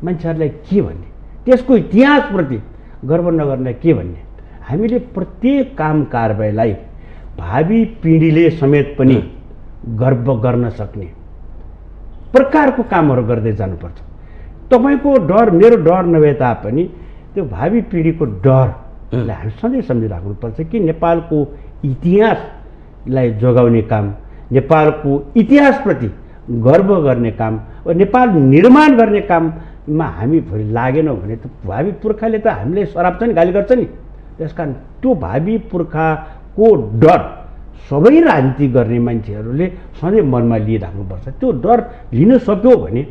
मान्छेहरूलाई के भन्ने? त्यसको इतिहासप्रति गर्व नगर्ने के भन्ने? हामीले प्रत्येक काम कारबाहीलाई भावी पिँढीले समेत पनि गर्व गर्न सक्ने प्रकारको कामहरू गर्दै जानुपर्छ। तपाईँको डर मेरो डर नभए तापनि त्यो भावी पिँढीको डरलाई हामी सधैँ सम्झिराख्नुपर्छ कि नेपालको इतिहासलाई जोगाउने काम, नेपालको इतिहासप्रति गर्व गर्ने काम, नेपाल निर्माण गर्ने काममा हामी लागेनौँ भने त भावी पुर्खाले त हामीलाई सराप्छ नि, गाली गर्छ नि। त्यसकारण त्यो भावी पुर्खाको डर सबै राजनीति गर्ने मान्छेहरूले सधैँ मनमा लिइराख्नुपर्छ। त्यो डर लिन सक्यो भने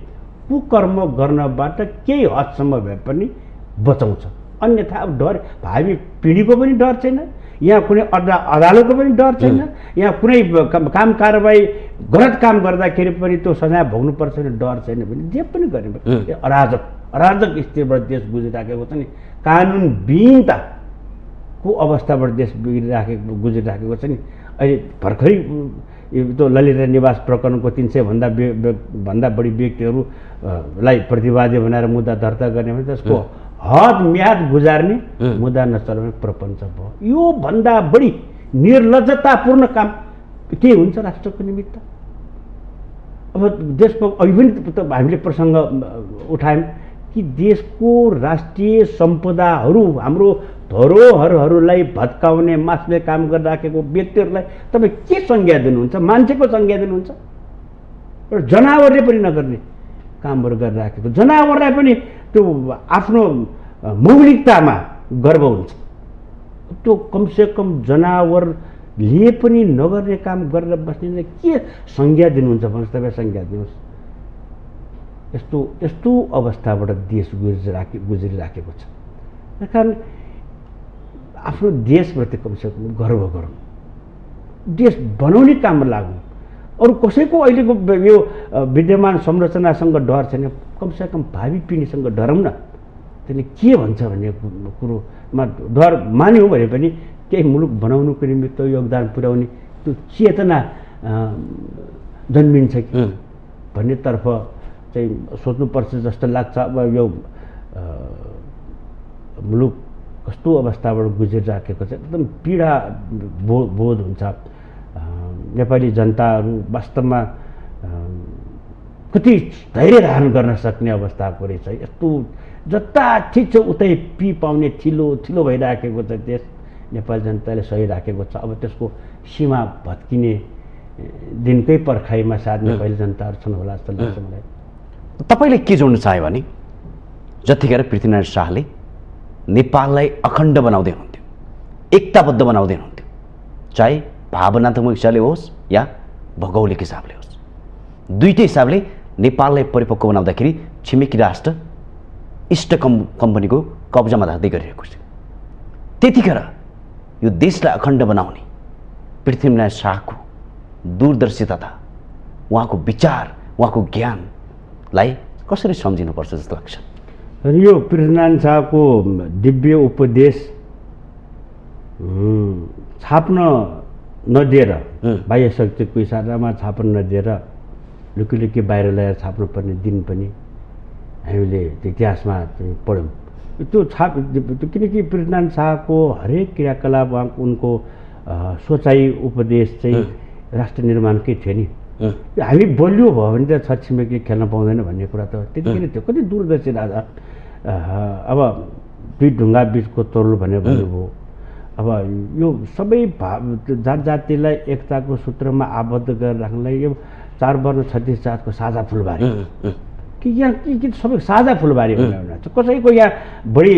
कुकर्म गर्नबाट केही हदसम्म भए पनि बचाउँछ। अन्यथा अब डर भावी पिँढीको पनि डर छैन, यहाँ कुनै अदालतको पनि डर छैन, यहाँ कुनै काम कारबाही गलत काम गर्दाखेरि पनि त्यो सजाय भोग्नुपर्छ भने डर छैन भने जे पनि गर्ने अराजक स्थितिबाट देश गुजिराखेको छ नि। कानुनविहीनताको अवस्थाबाट देश गुजिराखेको छ नि। अहिले भर्खरै त्यो ललित निवास प्रकरणको 300 भन्दा बढी व्यक्तिहरूलाई प्रतिवादी बनाएर मुद्दा दर्ता गर्ने भने त्यसको हद म्याद गुजार्ने, मुद्दा नचलाउने प्रपञ्च भयो। यो भन्दा बढी निर्लज्जतापूर्ण काम के हुन्छ राष्ट्रको निमित्त? अब देशको अघि पनि हामीले प्रसङ्ग उठायौँ कि देशको राष्ट्रिय सम्पदाहरू, हाम्रो धरोहरहरूलाई भत्काउने मास्ने काम गरिराखेको व्यक्तिहरूलाई तपाईँ के संज्ञा दिनुहुन्छ? मान्छेको संज्ञा दिनुहुन्छ? एउटा जनावरले पनि नगर्ने कामहरू गरिराखेको, जनावरलाई पनि त्यो आफ्नो मौलिकतामा गर्व हुन्छ। त्यो कमसेकम जनावरले पनि नगर्ने काम गरेर बस्ने के संज्ञा दिनुहुन्छ भन्नुहोस्? तपाईँ संज्ञा दिनुहोस्। यस्तो यस्तो अवस्थाबाट देश गुज्रिराखेको छ। त्यस कारण आफ्नो देशप्रति कमसेकम गर्व गरौँ, देश बनाउने काममा लागौँ। अरू कसैको अहिलेको यो विद्यमान संरचनासँग डर छैन, कमसेकम भावी पिँढीसँग डरौँ न। त्यसले के भन्छ भन्ने कुरोमा डर मान्यौँ भने पनि केही मुलुक बनाउनुको निमित्त योगदान पुर्याउने त्यो चेतना जन्मिन्छ कि भन्नेतर्फ चाहिँ सोच्नुपर्छ जस्तो लाग्छ। अब यो मुलुक कस्तो अवस्थाबाट गुज्रिराखेको छ, एकदम पीडा बोध हुन्छ। नेपाली जनताहरू वास्तवमा कति धैर्य धारण गर्न सक्ने अवस्थाको रहेछ। यस्तो जता ठिक छ उतै पी पाउने ठिलो भइराखेको छ देश, नेपाली जनताले सहिराखेको छ। अब त्यसको सीमा भत्किने दिनकै पर्खाइमा सायद नेपाली जनताहरू छन् होला जस्तो लाग्छ मलाई। तपाईँले के जोड्न चाह्यो भने जतिखेर पृथ्वीनारायण शाहले नेपाललाई अखण्ड बनाउँदै हुनुहुन्थ्यो, एकताबद्ध बनाउँदै हुनुहुन्थ्यो, चाहे भावनात्मक हिसाबले होस् या भौगोलिक हिसाबले होस्, दुईटै हिसाबले नेपाललाई परिपक्व बनाउँदाखेरि छिमेकी राष्ट्र इस्ट कम्पनीको कब्जामा राख्दै गरिरहेको छ। त्यतिखेर यो देशलाई अखण्ड बनाउने पृथ्वीनारायण शाहको दूरदर्शिता, उहाँको विचार, उहाँको ज्ञानलाई कसरी सम्झिनुपर्छ जस्तो लाग्छ? यो पृथ्वीनारायण शाहको दिव्य उपदेश छाप्न नदिएर, बाह्य शक्तिको इसारामा छाप्न नदिएर लुकी बाहिर ल्याएर छाप्नुपर्ने दिन पनि हामीले इतिहासमा पढ्यौँ। त्यो किनकि पृथ्वीनारायण शाहको हरेक क्रियाकलाप, उनको सोचाइ उपदेश चाहिँ राष्ट्र निर्माणकै थियो नि। हामी बलियो भयो भने त छरछिमेकी खेल्न पाउँदैन भन्ने कुरा त त्यतिखेर थियो। कति दूरदर्शी राजा। अब दुई ढुङ्गा बिचको तरुल भनेर भन्नुभयो। अब यो सबै जात जातिलाई एकताको सूत्रमा आबद्ध गरेर राख्नलाई यो 4 वर्ण 36 जातको साझा फुलबारी कि यहाँ कि सबै साझा फुलबारी भनेर कसैको यहाँ बढी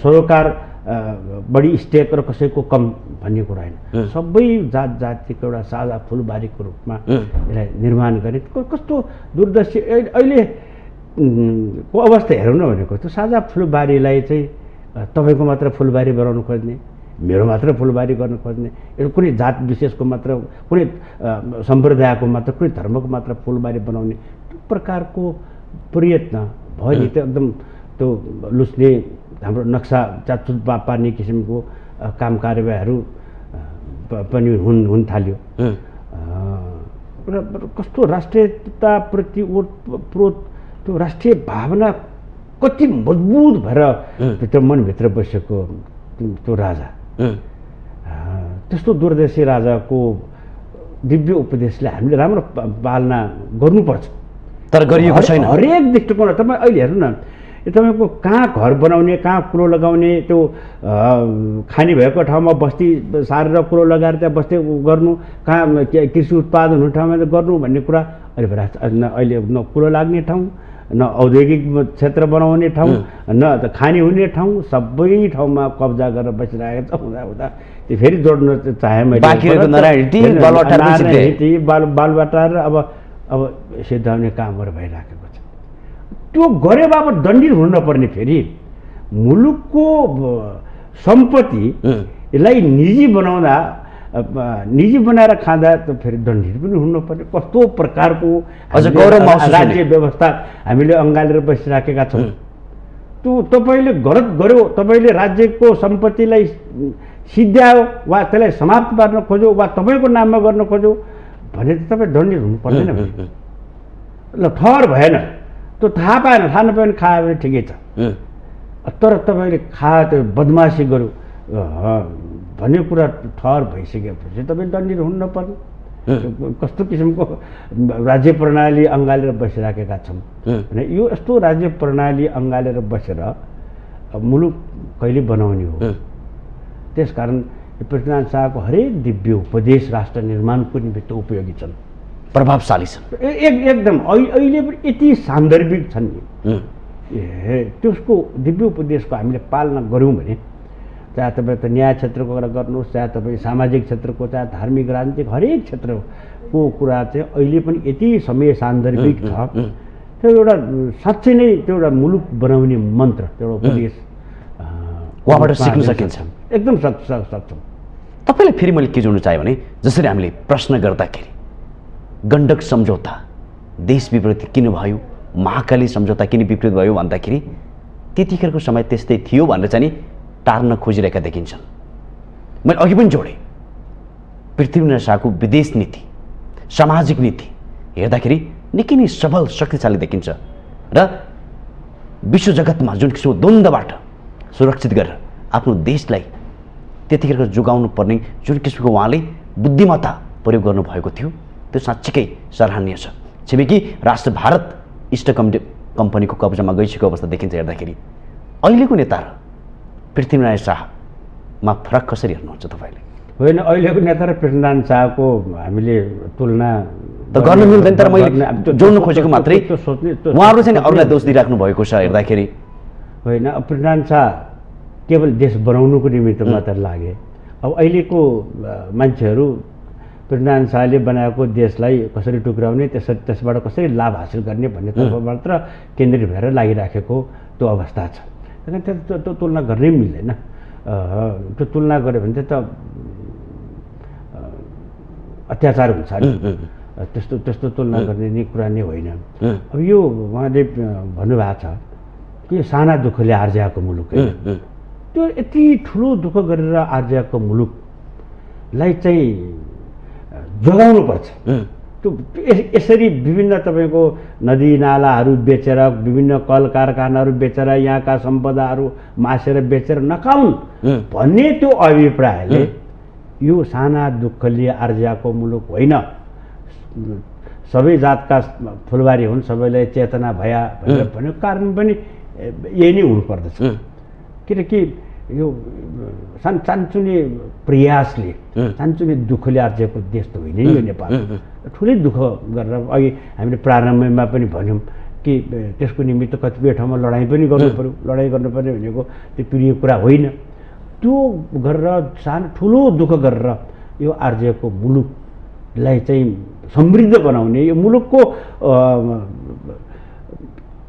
सरोकार, बढी स्टेक र कसैको कम भन्ने कुरा होइन। सबै जात जातिको एउटा साझा फुलबारीको रूपमा यसलाई निर्माण गरे। कस्तो दूरदर्शी अहिले को अवस्था हेरौँ न भनेको। त्यो साझा फुलबारीलाई चाहिँ तपाईँको मात्र फुलबारी बनाउनु खोज्ने, मेरो मात्र फुलबारी गर्न खोज्ने, यो कुनै जात विशेषको मात्र, कुनै सम्प्रदायको मात्र, कुनै धर्मको मात्र फुलबारी बनाउने त्यो प्रकारको प्रयत्न भयो नि। त्यो एकदम त्यो लुस्ने हाम्रो नक्सा चाचुत पार्ने किसिमको काम कारबाहीहरू पनि हुन थाल्यो। र कस्तो राष्ट्रियताप्रति ओतप्रोत त्यो राष्ट्रिय भावना कति मजबुत भएर मनभित्र बसेको त्यो राजा, त्यस्तो दूरदर्शी राजाको दिव्य उपदेशले हामीले राम्रो पालना गर्नुपर्छ। तर गरिएको छैन। हरेक दृष्टिकोण तपाईँ अहिले हेर्नु न, तपाईँको कहाँ घर बनाउने, कहाँ कुलो लगाउने, त्यो खानी भएको ठाउँमा बस्ती सारेर कुलो लगाएर त्यहाँ बस्ती गर्नु, कहाँ कृषि उत्पादन हुने ठाउँमा गर्नु भन्ने कुरा अहिले न कुलो लाग्ने ठाउँ, न औद्योगिक क्षेत्र बनाउने ठाउँ, न त खानी हुने ठाउँ, सबै ठाउँमा कब्जा गरेर बसिरहेको छ। हुँदा त्यो फेरि जोड्न चाहे मैले बालुवाटार अब सिद्धाउने कामहरू भइराखेको छ। त्यो गरे बापत दण्डित हुन नपर्ने, फेरि मुलुकको सम्पत्तिलाई निजी बनाएर खाँदा त फेरि दण्डित पनि हुनुपर्ने। कस्तो प्रकारको राज्य व्यवस्था हामीले अँगालेर बसिराखेका छौँ। त्यो तपाईँले गलत गर्यो, तपाईँले राज्यको सम्पत्तिलाई सिद्ध्यायो वा त्यसलाई समाप्त पार्न खोज्यो वा तपाईँको नाममा गर्न खोज्यो भने त तपाईँ दण्डित हुनु पर्दैन। ल ठहर भएन, त्यो थाहा नपाएन खायो भने ठिकै छ। तर तपाईँले खायो, त्यो बदमासी गर्यो भन्ने कुरा ठहर भइसकेपछि तपाईँ दण्डित हुनु नपर्ने। कस्तो किसिमको राज्य प्रणाली अँगालेर बसिराखेका छौँ भने यो यस्तो राज्य प्रणाली अँगालेर बसेर मुलुक कहिले बनाउने हो। त्यसकारण पृथ्वीनारायण शाहको हरेक दिव्य उपदेश राष्ट्र निर्माणको निमित्त उपयोगी छन्, प्रभावशाली छन्। एकदम अहिले पनि यति सान्दर्भिक छन् नि। त्यसको दिव्य उपदेशको हामीले पालना गऱ्यौँ भने, चाहे तपाईँ त न्याय क्षेत्रको कुरा गर्नुहोस्, चाहे तपाईँ सामाजिक क्षेत्रको, चाहे धार्मिक राजनीतिक हरेक क्षेत्रको कुरा चाहिँ अहिले पनि यति समय सान्दर्भिक छ त्यो एउटा साँच्चै नै त्यो एउटा मुलुक बनाउने मन्त्र, त्यो एउटा उपदेश उहाँबाट सिक्न सकिन्छ। एकदम सक्छौँ। तपाईँलाई फेरि मैले के जोड्नु चाहेँ भने जसरी हामीले प्रश्न गर्दाखेरि गण्डक सम्झौता देश विपरीत किन भयो, महाकाली सम्झौता किन विपरीत भयो भन्दाखेरि त्यतिखेरको समय त्यस्तै थियो भनेर चाहिँ नि टार्न खोजिरहेका देखिन्छन्। मैले अघि पनि जोडेँ, पृथ्वीनारायण शाहको विदेश नीति, सामाजिक नीति हेर्दाखेरि निकै नै सबल शक्तिशाली देखिन्छ र विश्व जगतमा जुन किसिमको द्वन्द्वबाट सुरक्षित गरेर आफ्नो देशलाई त्यतिखेर जोगाउनु पर्ने जुन किसिमको उहाँले बुद्धिमत्ता प्रयोग गर्नुभएको थियो त्यो साँच्चीकै सराहनीय छ। छिमेकी राष्ट्र भारत इस्ट कम्पनीको कब्जामा गइसकेको अवस्था देखिन्छ हेर्दाखेरि अहिलेको नेता र पृथ्वीनारायण शाहमा फरक कसरी हेर्नुहुन्छ तपाईँले? होइन, अहिलेको नेता र पृथ्वीनारायण शाहको हामीले तुलना त गर्न मिल्दैन, तर मैले जोड्नु खोजेको मात्रै उहाँहरू चाहिँ अरूलाई दोष दिइराख्नु भएको छ हेर्दाखेरि। होइन, पृथ्वीनारायण शाह केवल देश बनाउनुको निमित्त मात्र लागे। अब अहिलेको मान्छेहरू पृथ्वीनारायण शाहले बनाएको देशलाई कसरी टुक्राउने, त्यसबाट कसरी लाभ हासिल गर्ने भन्ने तर्फ मात्र केन्द्रित भएर लागिराखेको त्यो अवस्था छ। त्यो तुलना गर्नै मिल्दैन। त्यो तुलना गऱ्यो भने त अत्याचार हुन्छ नि। त्यस्तो तुलना गर्ने नै कुरा नै होइन। अब यो उहाँले भन्नुभएको छ कि साना दुःखले आर्जिएको मुलुक होइन, त्यो यति ठुलो दुःख गरेर आर्जिएको मुलुकलाई चाहिँ जोगाउनुपर्छ। त्यो यसरी विभिन्न तपाईँको नदी नालाहरू बेचेर, विभिन्न कल कारखानाहरू बेचेर, यहाँका सम्पदाहरू मासेर बेचेर नखाउन् भन्ने त्यो अभिप्रायले यो साना दुःखले आर्जिएको मुलुक होइन, सबै जातका फुलबारी हुन्, सबैलाई चेतना भया भनेर भनेको कारण पनि यही नै हुनुपर्दछ। किनकि यो सानचुने प्रयासले, सानचुने दुःखले आर्जिएको देश त होइन यो नेपाल। ठुलै दुःख गरेर अघि हामीले प्रारम्भमा पनि भन्यौँ कि त्यसको निमित्त कतिपय ठाउँमा लडाइँ पनि गर्नु पऱ्यो। लडाइँ गर्नुपर्ने भनेको त्यो प्रिय कुरा होइन। त्यो गरेर ठुलो दुःख गरेर यो आर्जिएको मुलुकलाई चाहिँ समृद्ध बनाउने, यो मुलुकको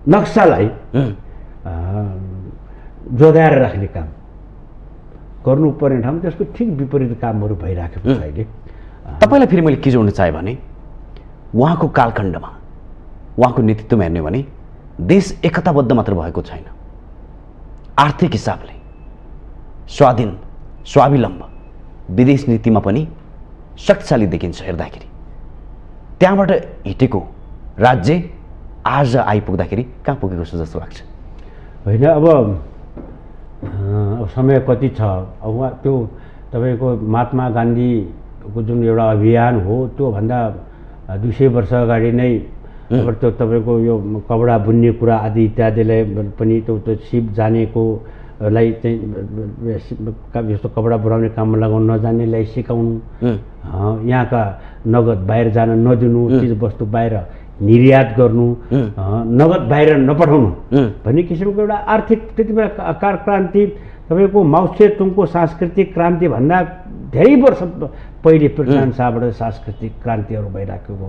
नक्सालाई जोगाएर राख्ने काम गर्नुपर्ने ठाउँ त्यसको ठिक विपरीत कामहरू भइराखेको छ अहिले। तपाईँलाई फेरि मैले के जोड्न चाहेँ भने उहाँको कालखण्डमा उहाँको नेतृत्वमा हेर्ने भने देश एकताबद्ध मात्र भएको छैन, आर्थिक हिसाबले स्वाधीन स्वावलम्ब विदेश नीतिमा पनि शक्तिशाली देखिन्छ हेर्दाखेरि। त्यहाँबाट हिटेको राज्य आज आइपुग्दाखेरि कहाँ पुगेको जस्तो लाग्छ? होइन, अब समय कति छ। अब उहाँ त्यो तपाईँको महात्मा गान्धीको जुन एउटा अभियान हो त्योभन्दा 200 वर्ष अगाडि नै अब त्यो तपाईँको यो कपडा बुन्ने कुरा आदि इत्यादिलाई पनि त्यो सिप जानेकोलाई चाहिँ यस्तो कपडा बनाउने काममा लगाउनु नजान्नेलाई सिकाउनु, यहाँका नगद बाहिर जान नदिनु, चिजवस्तु बाहिर निर्यात गर्नु, नगद बाहिर नपठाउनु भन्ने किसिमको एउटा आर्थिक त्यति बेला क्रान्ति तपाईँको माओसेतुङको सांस्कृतिक क्रान्तिभन्दा धेरै वर्ष पहिले पृथ्वीनारायण शाहबाट सांस्कृतिक क्रान्तिहरू भइराखेको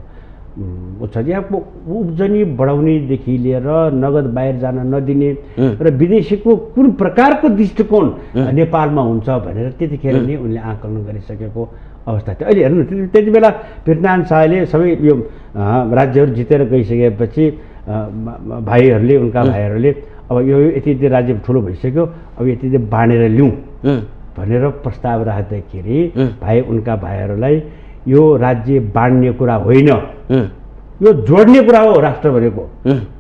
छ। यहाँको उब्जनी बढाउनेदेखि लिएर नगद बाहिर जान नदिने र विदेशीको कुन प्रकारको दृष्टिकोण नेपालमा हुन्छ भनेर त्यतिखेर नै उनले आकलन गरिसकेको अवस्था थियो। अहिले हेर्नु, त्यति बेला पृथ्वीनारायण शाहले सबै यो राज्यहरू जितेर गइसकेपछि भाइहरूले, उनका भाइहरूले अब यो यति राज्य ठुलो भइसक्यो, अब यति बाँडेर लिउँ भनेर प्रस्ताव राख्दाखेरि उनका भाइहरूलाई यो राज्य बाँड्ने कुरा होइन, यो जोड्ने कुरा हो, राष्ट्र भनेको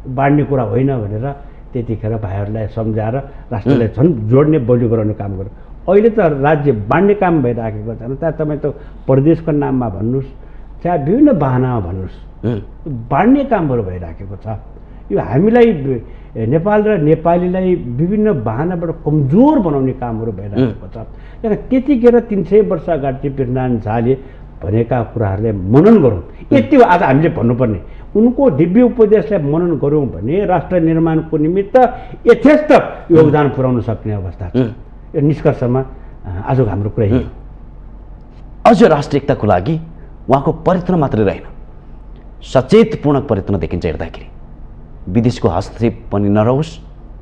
बाँड्ने कुरा होइन भनेर त्यतिखेर भाइहरूलाई सम्झाएर राष्ट्रलाई झन् जोड्ने बलियो गराउने काम गर्यो। अहिले त राज्य बाँड्ने काम भइराखेको छ। चाहे तपाईँ त प्रदेशको नाममा भन्नुहोस्, चाहे विभिन्न बाहनामा भन्नुहोस्, बाँड्ने कामहरू भइराखेको छ। यो हामीलाई नेपाल र नेपालीलाई विभिन्न बाहनाबाट कमजोर बनाउने कामहरू भइरहेको छ। त्यतिखेर 300 वर्ष अगाडि पृथ्वीनारायण शाहले भनेका कुराहरूलाई मनन गरौँ। यति हो आज हामीले भन्नुपर्ने। उनको दिव्य उपदेशलाई मनन गऱ्यौँ भने राष्ट्र निर्माणको निमित्त यथेष्ट योगदान पुर्याउन सक्ने अवस्था छ। यो निष्कर्षमा आजको हाम्रो कुरा यही। अझ राष्ट्रिय एकताको लागि उहाँको प्रयत्न मात्रै रहेन, सचेतपूर्ण प्रयत्न देखिन्छ हेर्दाखेरि। विदेशको हस्तक्षेप पनि नरहोस्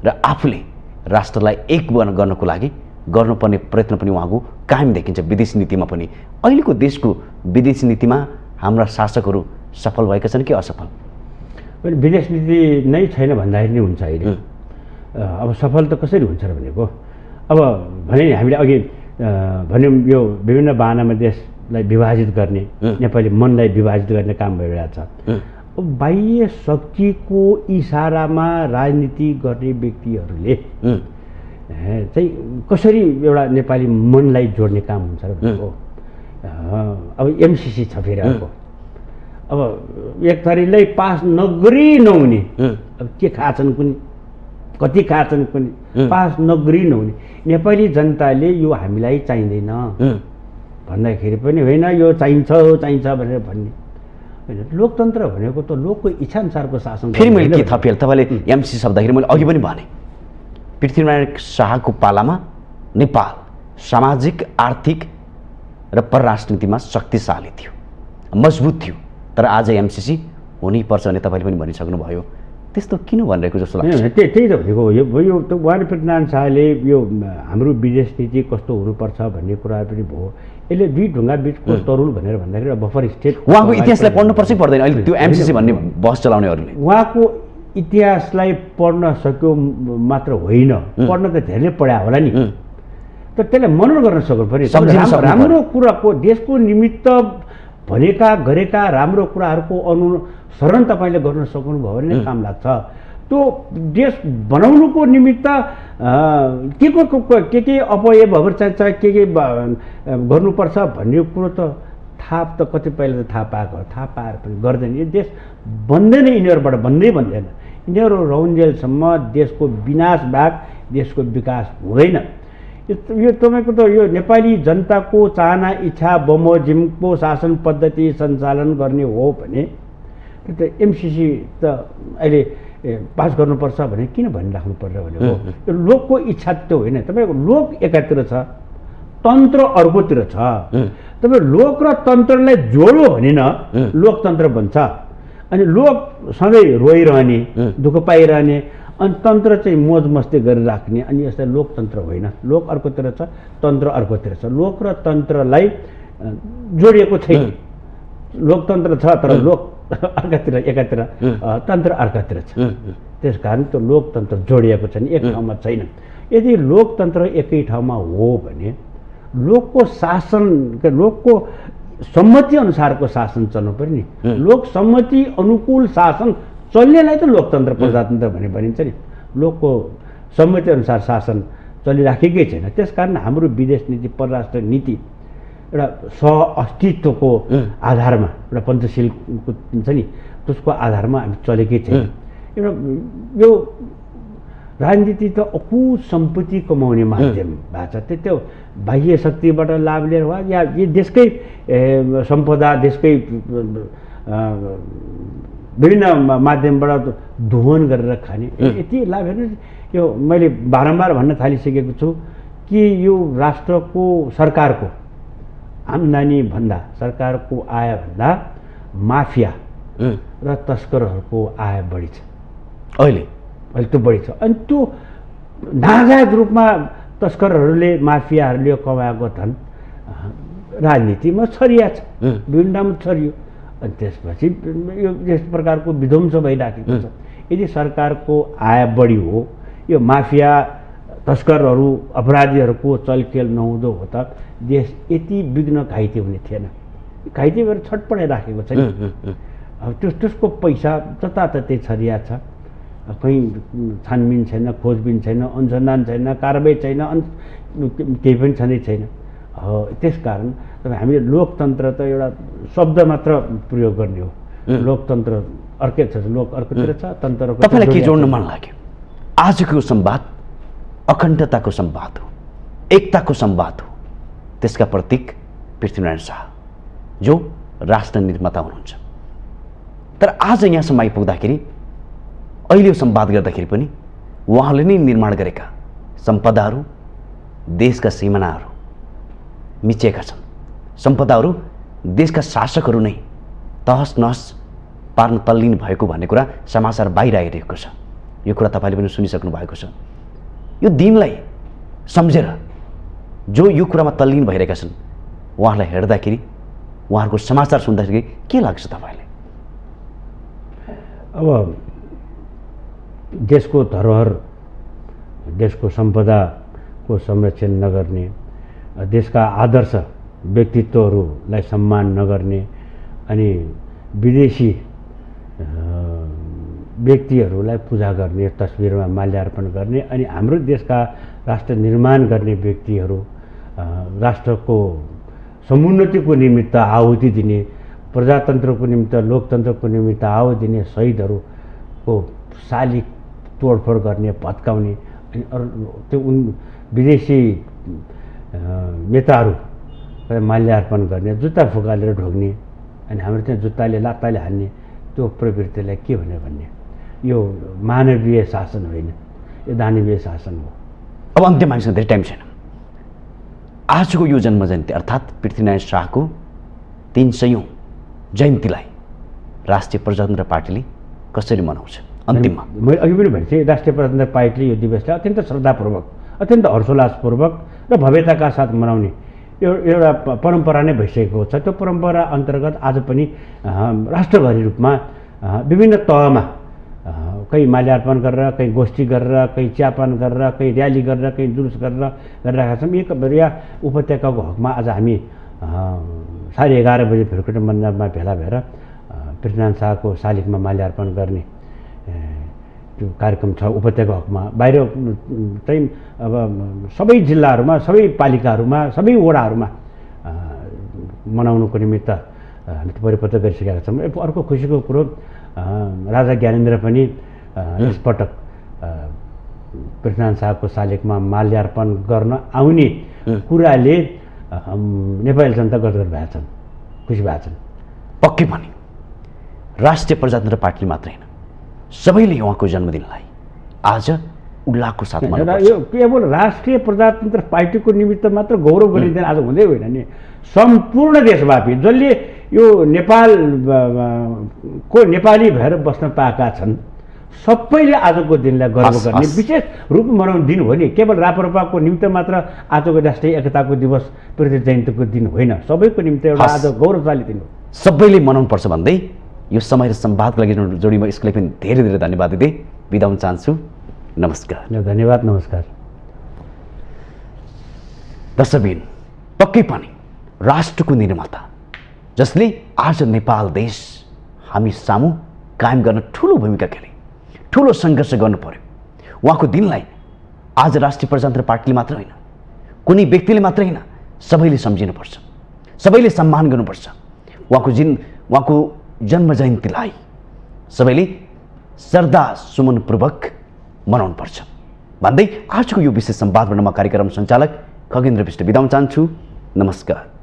र आफूले राष्ट्रलाई एक गर्नको लागि गर्नुपर्ने प्रयत्न पनि उहाँको कायम देखिन्छ विदेश नीतिमा पनि। अहिलेको देशको विदेश नीतिमा हाम्रा शासकहरू सफल भएका छन् कि असफल? विदेश नीति नै छैन भन्दाखेरि नै हुन्छ अहिले। अब सफल त कसरी हुन्छ र भनेको, अब भने नि हामीले अघि भन्यौँ यो विभिन्न बाहनामा देशलाई विभाजित गर्ने, नेपाली मनलाई विभाजित गर्ने काम भइरहेको छ। बाह्य शक्तिको इसारामा राजनीति गर्ने व्यक्तिहरूले चाहिँ कसरी एउटा नेपाली मनलाई जोड्ने काम हुन्छ र भनेको। अब एमसिसी छ फेरि अर्को, अब एक थरीलाई पास नगरी नहुने, अब के खाछन् कुनै, कति खाछन् कुनै, पास नगरी नहुने नेपाली जनताले यो हामीलाई चाहिँदैन भन्दाखेरि पनि होइन यो चाहिन्छ चाहिन्छ भनेर भन्ने होइन। लोकतन्त्र भनेको त लोकको इच्छाअनुसारको शासन। फेरि मैले के थपिहालेँ, तपाईँले एमसिसी शब्दखेरि मैले अघि पनि भने पृथ्वीनारायण शाहको पालामा नेपाल सामाजिक आर्थिक र परराष्ट्र नीतिमा शक्तिशाली थियो, मजबुत थियो। तर आज एमसिसी हुनैपर्छ भने तपाईँले पनि भनिसक्नुभयो, त्यस्तो किन भनिरहेको जस्तो लाग्छ? त्यही त भनेको यो त उहाँ पृथ्वीनारायण शाहले यो हाम्रो विदेश नीति कस्तो हुनुपर्छ भन्ने कुरा पनि भयो। यसले दुई ढुङ्गा बिचको तरुल भनेर भन्दाखेरि बफर स्टेट उहाँको इतिहासलाई पढ्नुपर्छ पर्दैन अहिले त्यो एमसिसी भन्ने बहस चलाउनेहरूले? उहाँको इतिहासलाई पढ्न सक्यो मात्र होइन, पढ्न त धेरै पढायो होला नि, तर त्यसलाई मनन गर्न सक्नु पर्यो। राम्रो कुराको देशको निमित्त भनेका गरेका राम्रो कुराहरूको अनुसरण तपाईँले गर्न सक्नुभयो भने काम लाग्छ। त्यो देश बनाउनुको निमित्त के अपव्ययहरू चाहिन्छ, के गर्नुपर्छ भन्ने कुरो त थाहा त कतिपयले त थाहा पाएर पनि गर्दैन। यो देश बन्दैन, यिनीहरूबाट बन्दैन। यिनीहरू रहन्जेलसम्म देशको विनाश बाहेक देशको विकास हुँदैन। यो तपाईँको त यो नेपाली जनताको चाहना इच्छा बमोजिमको शासन पद्धति सञ्चालन गर्ने हो भने त्यो त एमसिसी त अहिले पास गर्नुपर्छ भने किन भनिराख्नु पर्छ भनेको यो लोकको इच्छा त्यो होइन। तपाईँको लोक एकातिर छ, तन्त्र अर्कोतिर छ। तपाईँ लोक र तन्त्रलाई जोड्यो भने न लोकतन्त्र बन्छ। अनि लोक सधैँ रोइरहने, दुःख पाइरहने, अनि तन्त्र चाहिँ मोज मस्ती गरेर राख्ने, अनि यसलाई लोकतन्त्र होइन। लोक अर्कोतिर छ, तन्त्र अर्कोतिर छ। लोक र तन्त्रलाई जोडिएको छैन। लोकतन्त्र छ तर लोक एकातिर तन्त्र अर्कातिर छ। त्यस कारण त्यो लोकतन्त्र जोडिएको छैन, एक ठाउँमा छैन। यदि लोकतन्त्र एकै ठाउँमा हो भने लोकको शासन, लोकको सम्मति अनुसारको शासन चल्नु पर्यो नि। लोक सम्मति अनुकूल शासन चल्नेलाई त लोकतन्त्र प्रजातन्त्र भने भनिन्छ नि। लोकको सम्मति अनुसार शासन चलिराखेकै छैन। त्यस कारण हाम्रो विदेश नीति परराष्ट्र नीति एउटा सह अस्तित्वको आधारमा, एउटा पञ्चशीलको हुन्छ नि त्यसको आधारमा हामी चलेकै छैन। एउटा यो राजनीति त अकुत सम्पत्ति कमाउने माध्यम भएको छ। त्यो बाह्य शक्तिबाट लाभ लिएर वा या यो देशकै सम्पदा, देशकै विभिन्न माध्यमबाट दोहन गरेर खाने यति लाभ। हेर्नुहोस् यो मैले बारम्बार भन्न थालिसकेको छु कि यो राष्ट्रको सरकारको आम्दानी भन्दा, सरकारको आयभन्दा माफिया र तस्करहरूको आय बढी छ अहिले त्यो बढी छ। अनि त्यो नाजायज रूपमा तस्करहरूले, माफियाहरूले कमाएको धन राजनीतिमा छरिया छ, विभिन्नमा छरियो। अनि त्यसपछि यो यस प्रकारको विध्वंस भइराखेको छ। यदि सरकारको आय बढी हो, यो माफिया तस्करहरू अपराधीहरूको चलखेल नहुँदो हो त देश यति विघ्न घाइते हुने थिएन। घाइते भएर छटपटाइराखेको छ नि। अब त्यसको पैसा जताततै छरिया छ, कहीँ छानबिन छैन, खोजबिन छैन, अनुसन्धान छैन, कारबाही छैन, केही पनि छँदै छैन। त्यस कारण हामीले लोकतन्त्र त एउटा शब्द मात्र प्रयोग गर्ने हो। लोकतन्त्र अर्कै छ, लोक अर्कोतिर छ, तन्त्र। तपाईँलाई के जोड्न मन लाग्यो? आजको संवाद अखण्डताको संवाद हो, एकताको संवाद हो। त्यसका प्रतीक पृथ्वीनारायण शाह जो राष्ट्र निर्माता हुनुहुन्छ। तर आज यहाँसम्म आइपुग्दाखेरि, अहिले संवाद गर्दाखेरि पनि उहाँले नै निर्माण गरेका सम्पदाहरू, देशका सिमानाहरू मिचिएका छन्। सम्पदाहरू देशका शासकहरू नै तहस नहस पार्न तल्लीन भएको भन्ने कुरा समाचार बाहिर आइरहेको छ। यो कुरा तपाईँले पनि सुनिसक्नु भएको छ। यो दिनलाई सम्झेर जो यो कुरामा तल्लीन भइरहेका छन् उहाँहरूलाई हेर्दाखेरि, उहाँहरूको समाचार सुन्दाखेरि के लाग्छ तपाईँलाई? अब देशको धरोहर, देशको सम्पदाको संरक्षण नगर्ने, देशका आदर्श व्यक्तित्वहरूलाई सम्मान नगर्ने अनि विदेशी व्यक्तिहरूलाई पूजा गर्ने, तस्बिरमा माल्यार्पण गर्ने अनि हाम्रो देशका राष्ट्र निर्माण गर्ने व्यक्तिहरू, राष्ट्रको समुन्नतिको निमित्त आहुति दिने, प्रजातन्त्रको निमित्त, लोकतन्त्रको निमित्त आहुति दिने शहीदहरूको शालिग तोडफोड गर्ने, भत्काउने अनि अरू त्यो विदेशी नेताहरू माल्यार्पण गर्ने, जुत्ता फुकालेर ढोग्ने अनि हाम्रो त्यहाँ जुत्ताले लात्ताले हान्ने त्यो प्रवृत्तिलाई के भन्यो भन्ने, यो मानवीय शासन होइन, यो दानवीय शासन हो। अब अन्त्यमा हामीसँग धेरै टाइम छैन। आजको यो जन्म जयन्ती अर्थात् पृथ्वीनारायण शाहको 300औं जयन्तीलाई राष्ट्रिय प्रजातन्त्र पार्टीले कसरी मनाउँछ? अन्तिममा मैले अघि पनि भनेको थिएँ, राष्ट्रिय प्रजातन्त्र पार्टीले यो दिवसलाई अत्यन्त श्रद्धापूर्वक, अत्यन्त हर्षोल्लासपूर्वक र भव्यताका साथ मनाउने एउटा परम्परा नै भइसकेको छ। त्यो परम्परा अन्तर्गत आज पनि राष्ट्रभरि रूपमा विभिन्न तहमा कहीँ माल्यार्पण गरेर, कहीँ गोष्ठी गरेर, कहीँ चियापान गरेर, कहीँ र्याली गरेर, कहीँ जुलुस गरेर गरिरहेका छौँ। एक बेरिया उपत्यकाको हकमा आज हामी 11:30 बजे भेलकुटे मन्दिरमा भेला भएर पृथ्वीनारायण शाहको शालिगमा माल्यार्पण गर्ने त्यो कार्यक्रम छ उपत्यका हकमा। बाहिर चाहिँ अब सबै जिल्लाहरूमा, सबै पालिकाहरूमा, सबै वडाहरूमा मनाउनुको निमित्त हामी परिपत्र गरिसकेका छौँ। अर्को खुसीको कुरो, राजा ज्ञानेन्द्र पनि यसपटक पृथ्वीनारायण शाहको शालिगमा माल्यार्पण गर्न आउने कुराले नेपाली जनता गदगद भएका छन्, खुसी भएका छन्। पक्कै पनि राष्ट्रिय प्रजातन्त्र पार्टीले मात्रै होइन, सबैले उहाँको जन्मदिनलाई आज उल्लासको साथ मनाउनु। यो केवल राष्ट्रिय प्रजातन्त्र पार्टीको निमित्त मात्र गौरव गर्ने दिन आज हुँदै होइन नि, सम्पूर्ण देशव्यापी जसले यो नेपालको नेपाली भएर बस्न पाएका छन् सबैले आजको दिनलाई गर्व गर्ने विशेष रूपमा मनाउने दिन हो नि। केवल राप्रपाको निमित्त मात्र आजको राष्ट्रिय एकताको दिवस, पृथ्वी जयन्तीको दिन होइन, सबैको निमित्त एउटा आज गौरवशाली दिन हो। सबैले मनाउनुपर्छ भन्दै यो समय र संवादको लागि जोडीमा यसको लागि पनि धेरै धेरै धन्यवाद दिँदै बिदा हुन चाहन्छु। नमस्कार। धन्यवाद, नमस्कार। दर्शकबिन, पक्कै पनि राष्ट्रको निर्माता जसले आज नेपाल देश हामी सामु कायम गर्न ठुलो भूमिका खेले, ठुलो सङ्घर्ष गर्नु पर्यो। उहाँको दिनलाई आज राष्ट्रिय प्रजातन्त्र पार्टीले मात्र होइन, कुनै व्यक्तिले मात्र होइन, सबैले सम्झिनुपर्छ, सबैले सम्मान गर्नुपर्छ। उहाँको जन्म जयन्तीलाई सबैले श्रद्धा सुमनपूर्वक मनाउनुपर्छ भन्दै आजको यो विशेष संवादबाट म कार्यक्रम सञ्चालक खगेन्द्र विष्ट बिदा हुन चाहन्छु। नमस्कार।